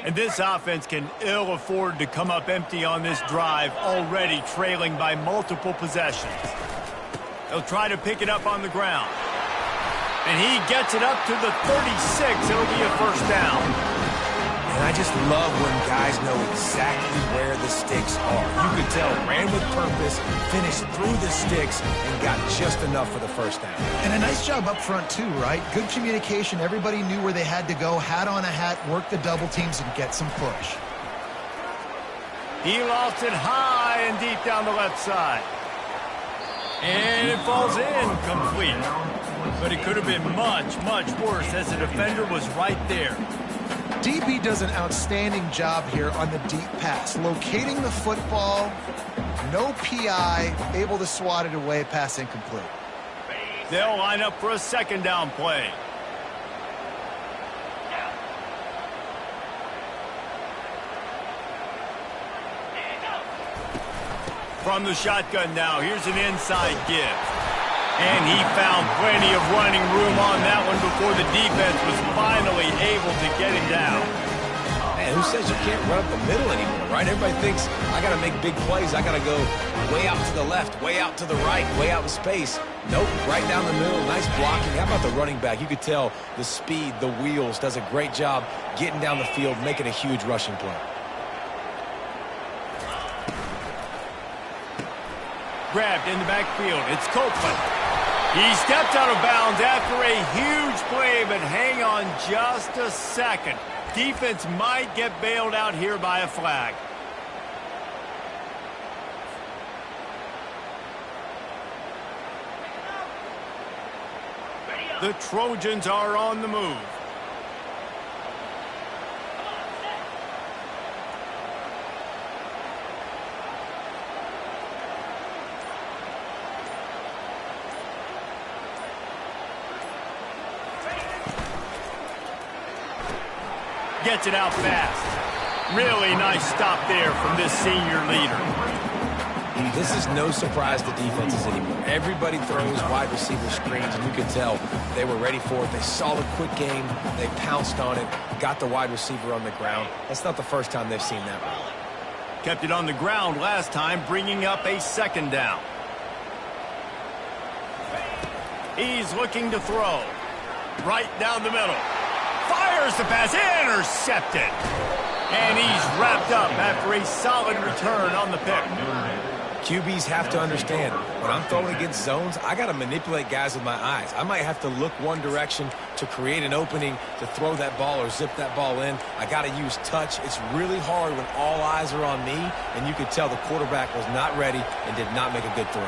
And this offense can ill afford to come up empty on this drive, already trailing by multiple possessions. They'll try to pick it up on the ground. And he gets it up to the 36. It'll be a first down. And I just love when guys know exactly where the sticks are. You could tell, ran with purpose, finished through the sticks, and got just enough for the first down. And a nice job up front, too, right? Good communication. Everybody knew where they had to go, hat on a hat, work the double teams, and get some push. He lost it high and deep down the left side. And it falls in complete. But it could have been much, much worse as the defender was right there. DB does an outstanding job here on the deep pass. Locating the football, no PI, able to swat it away, pass incomplete. They'll line up for a second down play. From the shotgun now, here's an inside give. And he found plenty of running room on that one before the defense was finally able to get him down. Man, who says you can't run up the middle anymore, right? Everybody thinks, I got to make big plays. I got to go way out to the left, way out to the right, way out in space. Nope, right down the middle, nice blocking. How about the running back? You could tell the speed, the wheels, does a great job getting down the field, making a huge rushing play. Grabbed in the backfield. It's Copeland. He stepped out of bounds after a huge play, but hang on just a second. Defense might get bailed out here by a flag. The Trojans are on the move. Gets it out fast. Really nice stop there from this senior leader. This is no surprise to defenses anymore. Everybody throws wide receiver screens, and you can tell they were ready for it. They saw the quick game. They pounced on it, got the wide receiver on the ground. That's not the first time they've seen that run. Kept it on the ground last time, bringing up a second down. He's looking to throw. Right down the middle. Fires the pass, intercepted. And he's wrapped up after a solid return on the pick. QBs have to understand, when I'm throwing against zones, I got to manipulate guys with my eyes. I might have to look one direction to create an opening to throw that ball or zip that ball in. I got to use touch. It's really hard when all eyes are on me, and you could tell the quarterback was not ready and did not make a good throw.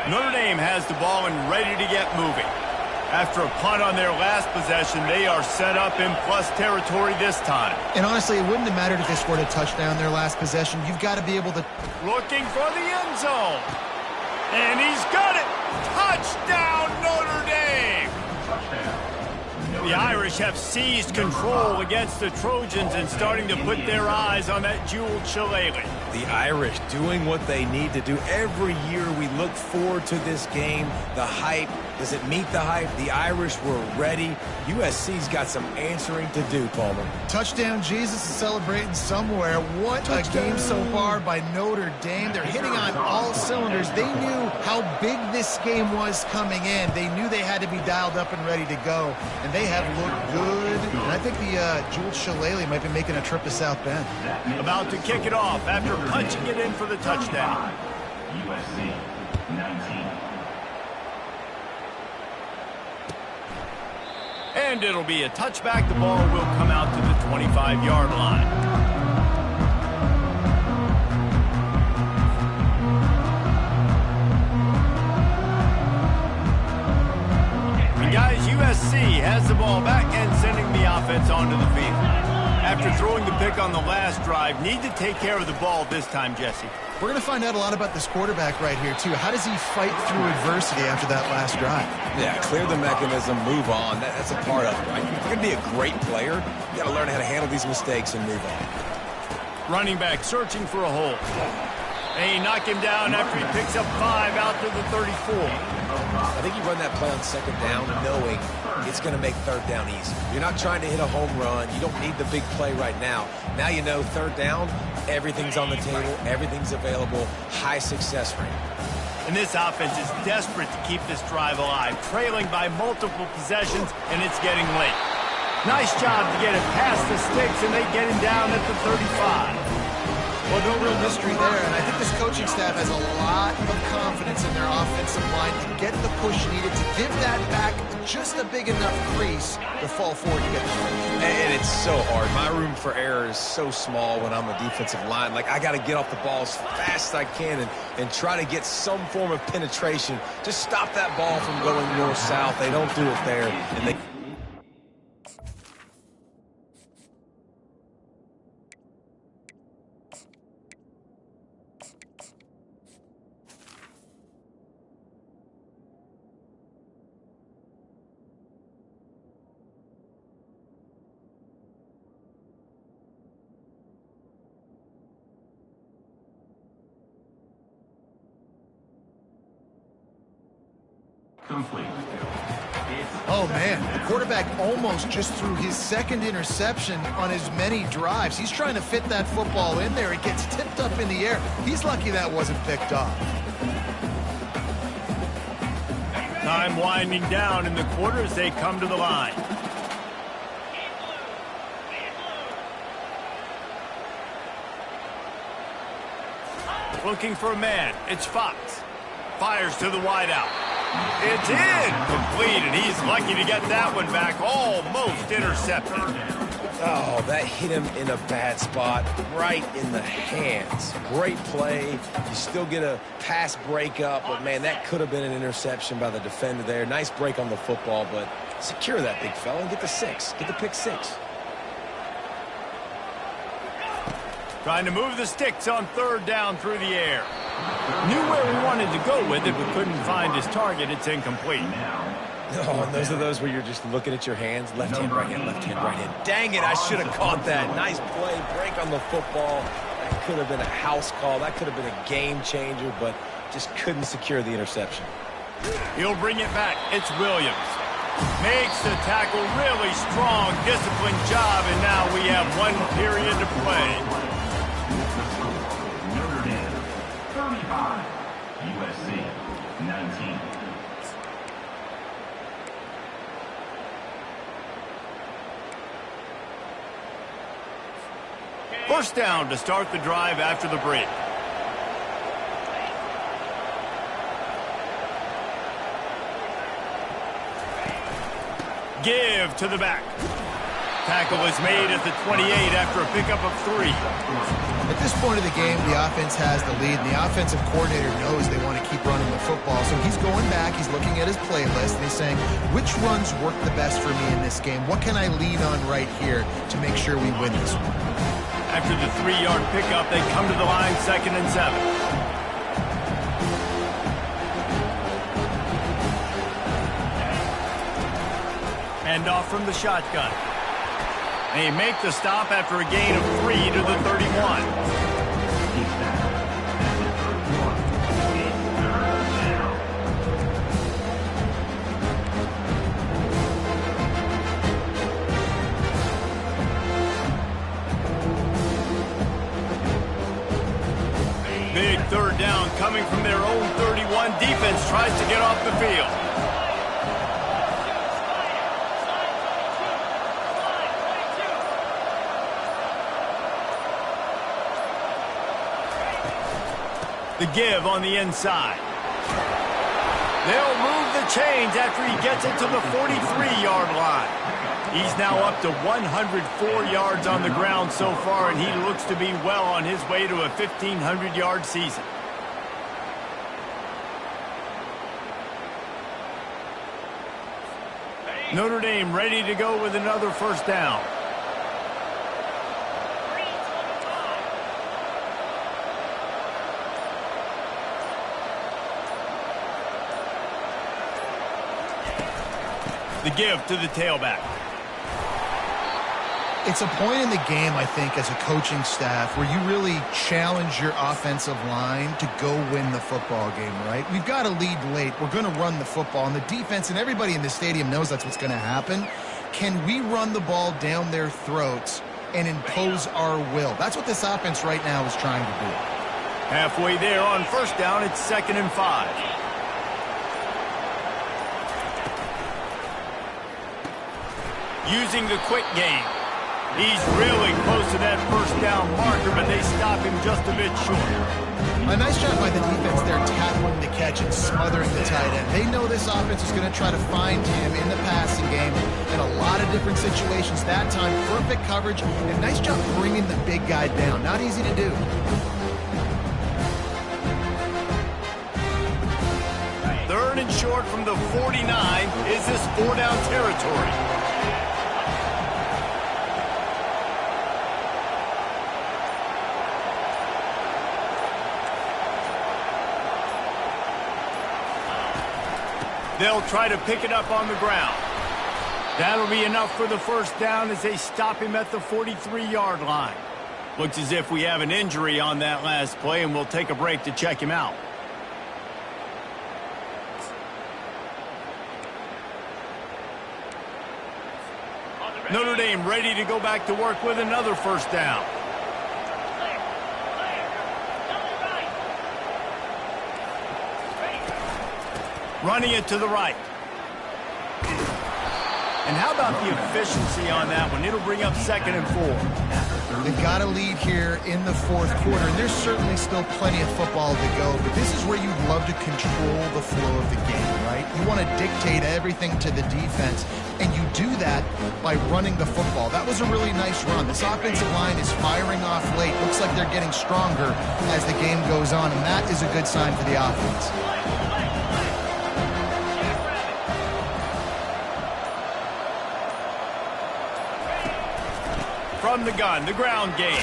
Notre Dame has the ball and ready to get moving. After a punt on their last possession, they are set up in plus territory this time. And honestly, it wouldn't have mattered if they scored a touchdown their last possession. You've got to be able to... Looking for the end zone. And he's got it. Touchdown, Notre Dame. The Irish have seized control against the Trojans and starting to put their eyes on that jeweled shillelagh. The Irish doing what they need to do. Every year we look forward to this game. The hype, does it meet the hype? The Irish were ready. USC's got some answering to do, Palmer. Touchdown Jesus is celebrating somewhere. What touchdown. A game so far by Notre Dame. They're hitting on all cylinders. They knew how big this game was coming in. They knew they had to be dialed up and ready to go. And they have looked good. And I think the jeweled shillelagh might be making a trip to South Bend. About to kick it off after punching it in for the touchdown. USC 19. And it'll be a touchback. The ball will come out to the 25-yard line. And guys, USC has the ball back and sending the offense onto the field. After throwing the pick on the last drive, need to take care of the ball this time, Jesse. We're going to find out a lot about this quarterback right here, too. How does he fight through adversity after that last drive? Yeah, clear the mechanism, move on. That's a part of it, right? If you're going to be a great player, you got to learn how to handle these mistakes and move on. Running back searching for a hole. And he knocked him down after he picks up 5 out to the 34. I think you run that play on second down knowing it's going to make third down easy. You're not trying to hit a home run. You don't need the big play right now. Now you know third down, everything's on the table, everything's available, high success rate. And this offense is desperate to keep this drive alive, trailing by multiple possessions, and it's getting late. Nice job to get it past the sticks, and they get him down at the 35. Well, no real mystery there, and I think this coaching staff has a lot of confidence in their offensive line to get the push needed to give that back just a big enough crease to fall forward to get the push. And it's so hard. My room for error is so small when I'm a defensive line. Like, I got to get off the ball as fast as I can and try to get some form of penetration. Just stop that ball from going north-south. They don't do it there, and they... Complete. Oh, man, the quarterback almost just threw his second interception on as many drives. He's trying to fit that football in there. It gets tipped up in the air. He's lucky that wasn't picked off. Time winding down in the quarter as they come to the line. Looking for a man. It's Fox. Fires to the wideout. It's incomplete, and he's lucky to get that one back. Almost intercepted. Oh, that hit him in a bad spot, right in the hands. Great play. You still get a pass breakup, but, man, that could have been an interception by the defender there. Nice break on the football, but secure that big fella and get the 6. Get the pick 6. Trying to move the sticks on 3rd down through the air. Knew where he wanted to go with it, but couldn't find his target. It's incomplete. Oh, and those are those where you're just looking at your hands. Left hand, right hand, left hand, right hand. Dang it, I should have caught that. Nice play, break on the football. That could have been a house call. That could have been a game changer, but just couldn't secure the interception. He'll bring it back. It's Williams. Makes the tackle, really strong, disciplined job, and now we have 1 period to play. Notre Dame 35, USC 19. First down to start the drive after the break. Give to the back. Tackle is made at the 28 after a pickup of 3. At this point of the game, the offense has the lead, and the offensive coordinator knows they want to keep running the football. So he's going back, he's looking at his playlist, and he's saying, which runs work the best for me in this game? What can I lean on right here to make sure we win this one? After the 3-yard pickup, they come to the line, 2nd and 7. Hand off from the shotgun. They make the stop after a gain of 3 to the 31. Big 3rd down coming from their own 31. Defense tries to get off the field. The give on the inside. They'll move the chains after he gets it to the 43-yard line. He's now up to 104 yards on the ground so far, and he looks to be well on his way to a 1,500-yard season. Notre Dame ready to go with another first down. The give to the tailback. It's a point in the game, I think, as a coaching staff where you really challenge your offensive line to go win the football game, right? We've got to lead late. We're going to run the football, and the defense and everybody in the stadium knows that's what's going to happen. Can we run the ball down their throats and impose our will? That's what this offense right now is trying to do. Halfway there on first down, it's 2nd and 5. Using the quick game. He's really close to that first down marker, but they stop him just a bit short. A nice job by the defense there, tackling the catch and smothering the tight end. They know this offense is going to try to find him in the passing game in a lot of different situations. That time, perfect coverage, and nice job bringing the big guy down. Not easy to do. Third and short from the 49. Is this 4-down territory? They'll try to pick it up on the ground. That'll be enough for the first down as they stop him at the 43-yard line. Looks as if we have an injury on that last play, and we'll take a break to check him out. Notre Dame ready to go back to work with another first down. Running it to the right. And how about the efficiency on that one? It'll bring up 2nd and 4. They've got a lead here in the fourth quarter, and there's certainly still plenty of football to go, but this is where you'd love to control the flow of the game, right? You want to dictate everything to the defense, and you do that by running the football. That was a really nice run. This offensive line is firing off late. Looks like they're getting stronger as the game goes on, and that is a good sign for the offense. From the gun, the ground game.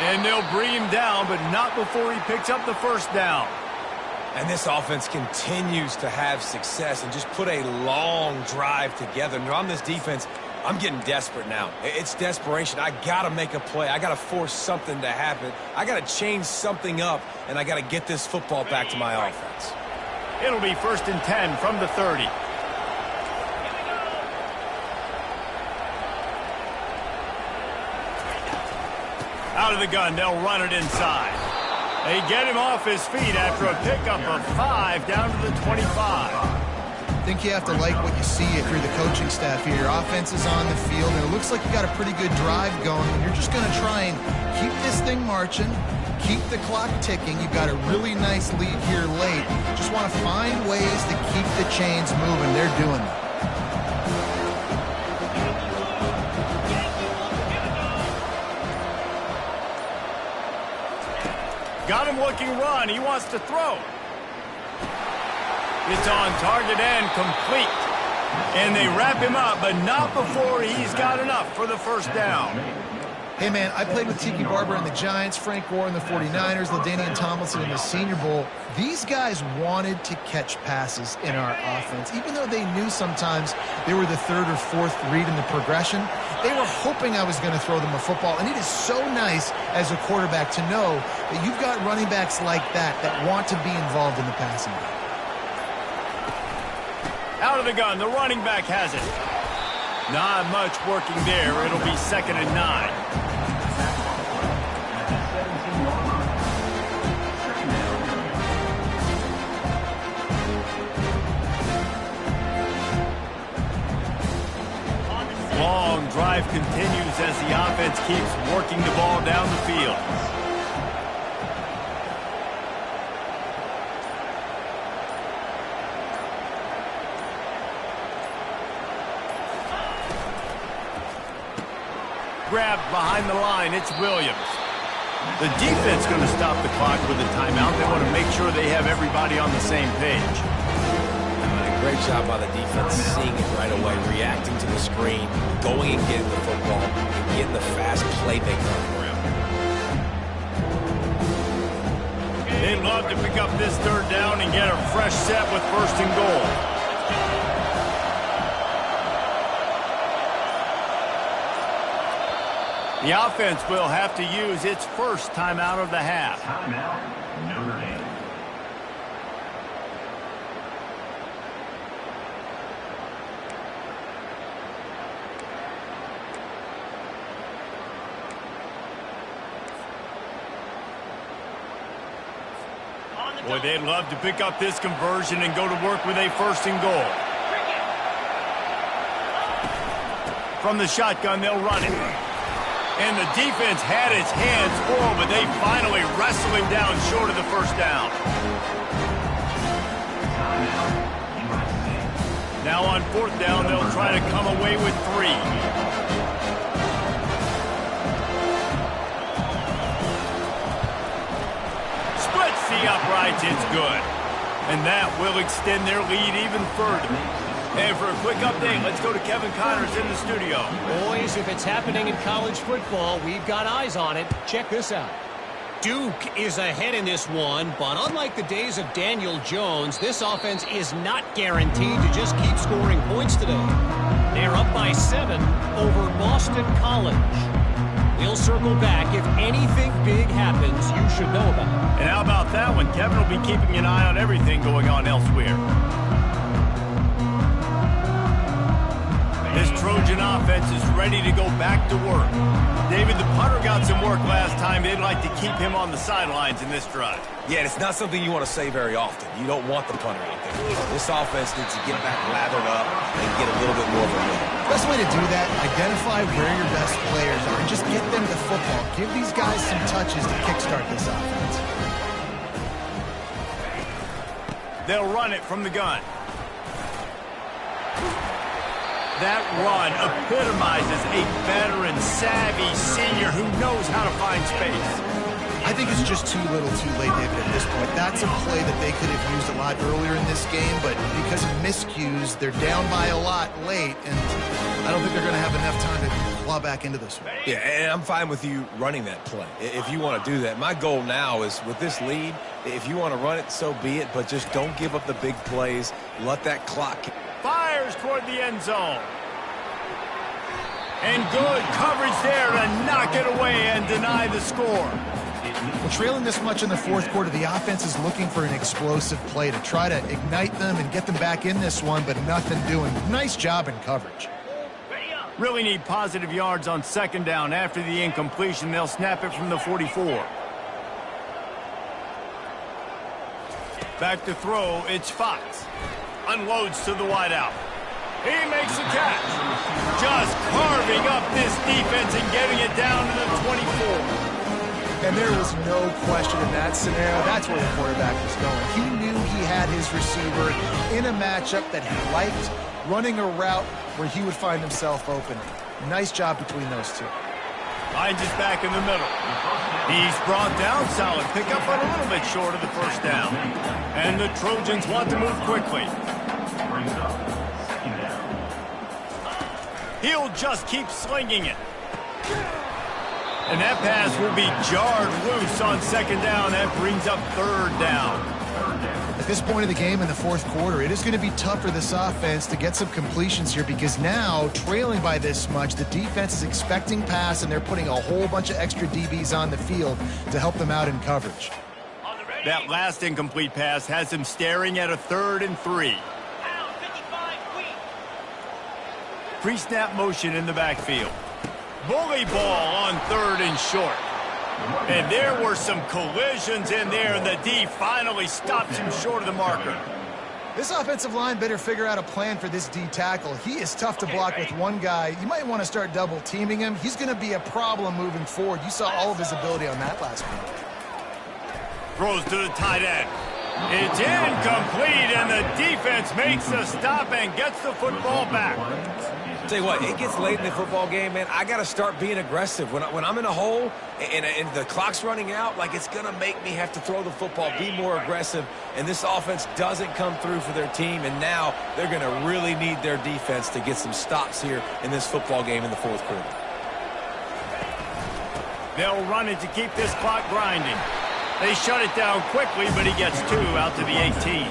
And they'll bring him down, but not before he picks up the first down. And this offense continues to have success and just put a long drive together. And on this defense, I'm getting desperate now. It's desperation. I got to make a play. I got to force something to happen. I got to change something up, and I got to get this football back to my offense. It'll be 1st and 10 from the 30. Out of the gun, they'll run it inside. They get him off his feet after a pickup of 5 down to the 25. I think you have to like what you see if you're the coaching staff here. Your offense is on the field, and it looks like you got a pretty good drive going, and you're just going to try and keep this thing marching, keep the clock ticking. You've got a really nice lead here late. Just want to find ways to keep the chains moving. They're doing that. Got him looking run. He wants to throw. It's on target and complete. And they wrap him up, but not before he's got enough for the first down. Hey, man, I played with Tiki Barber and the Giants, Frank Gore and the 49ers, LaDainian Tomlinson in the Senior Bowl. These guys wanted to catch passes in our offense. Even though they knew sometimes they were the third or fourth read in the progression, they were hoping I was going to throw them a football. And it is so nice as a quarterback to know that you've got running backs like that want to be involved in the passing game. Out of the gun, the running back has it. Not much working there. It'll be 2nd and 9. Long drive continues as the offense keeps working the ball down the field. Grabbed behind the line, it's Williams. The defense going to stop the clock with a timeout. They want to make sure they have everybody on the same page. Great job by the defense, seeing it right away, reacting to the screen, going and getting the football, and getting the fast playmaker on the ground. They'd love to pick up this 3rd down and get a fresh set with 1st and goal. The offense will have to use its first timeout of the half. Timeout, Notre Dame. Boy, they'd love to pick up this conversion and go to work with a 1st and goal. From the shotgun, they'll run it. And the defense had its hands full, but they finally wrestle him down short of the first down. Now on 4th down, they'll try to come away with 3. The uprights, it's good. And that will extend their lead even further. And for a quick update, let's go to Kevin Connors in the studio. Boys, if it's happening in college football, we've got eyes on it. Check this out. Duke is ahead in this one, but unlike the days of Daniel Jones, this offense is not guaranteed to just keep scoring points today. They're up by 7 over Boston College. We'll circle back. If anything big happens, you should know about it. And how about that one? Kevin will be keeping an eye on everything going on elsewhere. This Trojan offense is ready to go back to work. David, the punter got some work last time. They'd like to keep him on the sidelines in this drive. Yeah, it's not something you want to say very often. You don't want the punter out there. This offense needs to get back lathered up and get a little bit more of a rhythm. Best way to do that, identify where your best players are and just get them the football. Give these guys some touches to kickstart this offense. They'll run it from the gun. That run epitomizes a veteran, savvy senior who knows how to find space. I think it's just too little too late, David, at this point. That's a play that they could have used a lot earlier in this game, but because of miscues, they're down by a lot late, and I don't think they're going to have enough time to claw back into this one. Yeah, and I'm fine with you running that play if you want to do that. My goal now is with this lead, if you want to run it, so be it, but just don't give up the big plays. Let that clock. Fires toward the end zone. And good coverage there to knock it away and deny the score. Well, trailing this much in the fourth quarter, the offense is looking for an explosive play to try to ignite them and get them back in this one, but nothing doing. Nice job in coverage. Really need positive yards on second down. After the incompletion, they'll snap it from the 44. Back to throw, it's Fox. Unloads to the wideout. He makes the catch. Just carving up this defense and getting it down to the 24. And there was no question in that scenario. That's where the quarterback was going. He knew he had his receiver in a matchup that he liked, running a route where he would find himself open. Nice job between those two. Hines is back in the middle. He's brought down solid. Pick up on a little bit short of the first down. And the Trojans want to move quickly. He'll just keep slinging it. And that pass will be jarred loose on second down. That brings up third down. At this point of the game in the fourth quarter, it is going to be tough for this offense to get some completions here because now, trailing by this much, the defense is expecting pass, and they're putting a whole bunch of extra DBs on the field to help them out in coverage. That last incomplete pass has him staring at a 3rd and 3. Pre-snap motion in the backfield. Bully ball on 3rd and short. And there were some collisions in there, and the D finally stops him short of the marker. This offensive line better figure out a plan for this D tackle. He is tough to block with one guy. You might want to start double teaming him. He's going to be a problem moving forward. You saw all of his ability on that last one. Throws to the tight end. It's incomplete, and the defense makes the stop and gets the football back. Tell you what, it gets late in the football game, man. I got to start being aggressive. When I'm in a hole and the clock's running out, like it's going to make me have to throw the football, be more aggressive, and this offense doesn't come through for their team, and now they're going to really need their defense to get some stops here in this football game in the fourth quarter. They'll run it to keep this clock grinding. They shut it down quickly, but he gets 2 out to the 18.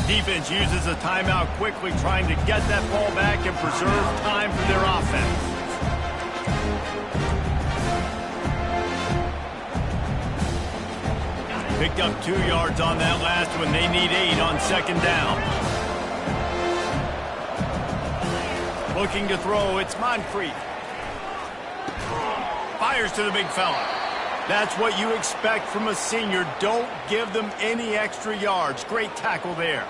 Defense uses a timeout quickly, trying to get that ball back and preserve time for their offense. Picked up 2 yards on that last one. They need 8 on second down. Looking to throw, it's Moncrief. Fires to the big fella. That's what you expect from a senior. Don't give them any extra yards. Great tackle there.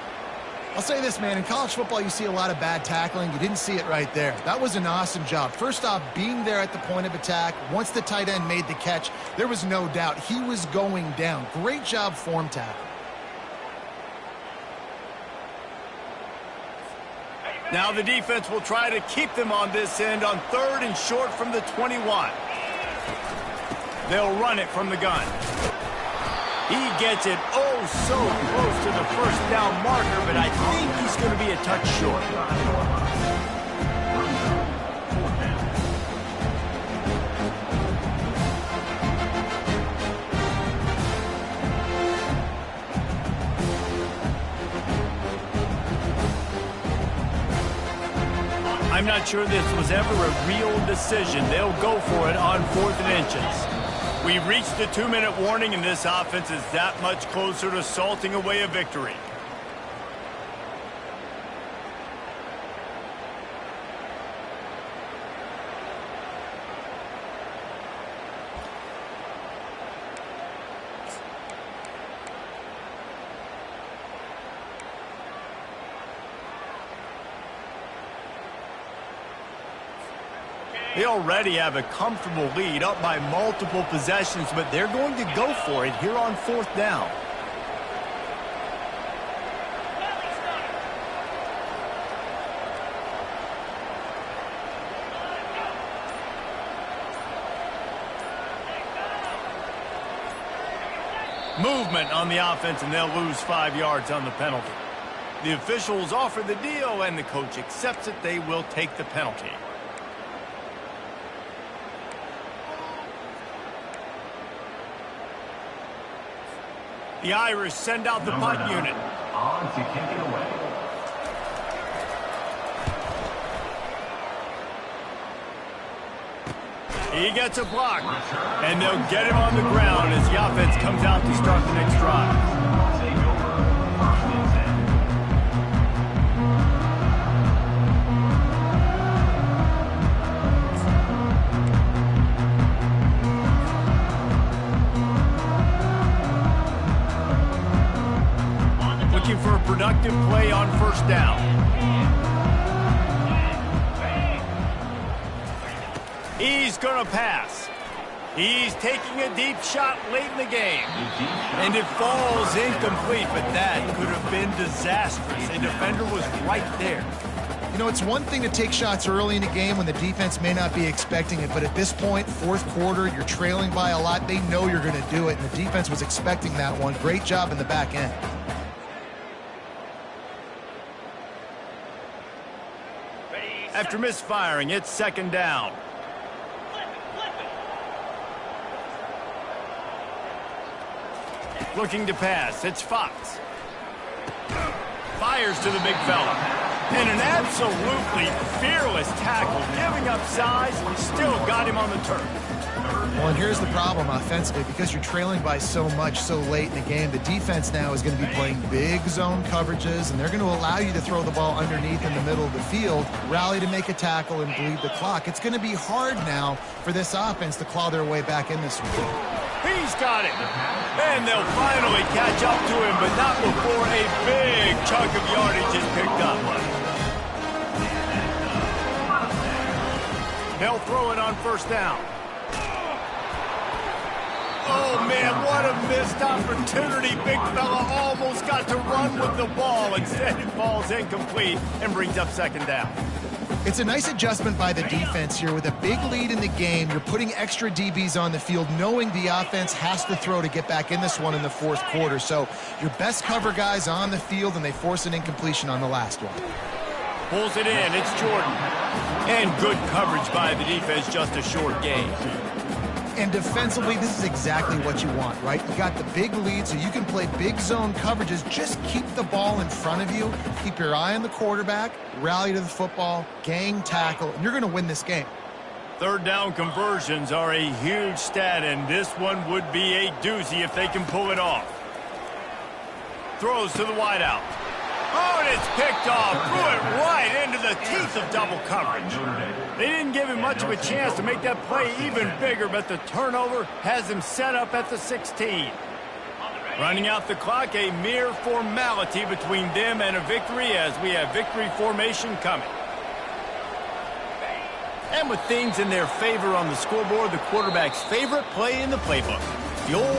I'll say this, man. In college football, you see a lot of bad tackling. You didn't see it right there. That was an awesome job. First off, being there at the point of attack. Once the tight end made the catch, there was no doubt he was going down. Great job form tackle. Now the defense will try to keep them on this end on 3rd and short from the 21. They'll run it from the gun. He gets it oh so close to the first down marker, but I think he's going to be a touch short. I'm not sure this was ever a real decision. They'll go for it on 4th and inches. We've reached the 2-minute warning, and this offense is that much closer to salting away a victory. They already have a comfortable lead, up by multiple possessions, but they're going to go for it here on 4th down. Movement on the offense, and they'll lose 5 yards on the penalty. The officials offer the deal, and the coach accepts it. They will take the penalty. The Irish send out the punt unit. On to kick it away. He gets a block, and they'll get him on the ground as the offense comes out to start the next drive. Take over 1st and 10. Looking for a productive play on 1st down. He's going to pass. He's taking a deep shot late in the game. And it falls incomplete, but that could have been disastrous. A defender was right there. You know, it's one thing to take shots early in the game when the defense may not be expecting it, but at this point, 4th quarter, you're trailing by a lot. They know you're going to do it, and the defense was expecting that one. Great job in the back end. After misfiring, it's 2nd down. Looking to pass, it's Fox. Fires to the big fella. And an absolutely fearless tackle, giving up size, still got him on the turf. Well, and here's the problem offensively. Because you're trailing by so much so late in the game, the defense now is going to be playing big zone coverages, and they're going to allow you to throw the ball underneath in the middle of the field, rally to make a tackle, and bleed the clock. It's going to be hard now for this offense to claw their way back in this one. He's got it. And they'll finally catch up to him, but not before a big chunk of yardage is picked up. They'll throw it on 1st down. Oh, man, what a missed opportunity. Big fella almost got to run with the ball. Instead, it falls incomplete and brings up 2nd down. It's a nice adjustment by the defense here. With a big lead in the game, you're putting extra DBs on the field, knowing the offense has to throw to get back in this one in the 4th quarter. So your best cover guys on the field, and they force an incompletion on the last one. Pulls it in. It's Jordan. And good coverage by the defense, just a short gain. And defensively, this is exactly what you want, right? You got the big lead, so you can play big zone coverages. Just keep the ball in front of you. Keep your eye on the quarterback, rally to the football, gang tackle, and you're going to win this game. 3rd down conversions are a huge stat, and this one would be a doozy if they can pull it off. Throws to the wideout. Oh, and it's picked off. Threw it right into the teeth of double coverage. They didn't give him much of a chance to make that play even bigger, but the turnover has him set up at the 16. Running out the clock, a mere formality between them and a victory as we have victory formation coming. And with things in their favor on the scoreboard, the quarterback's favorite play in the playbook. The old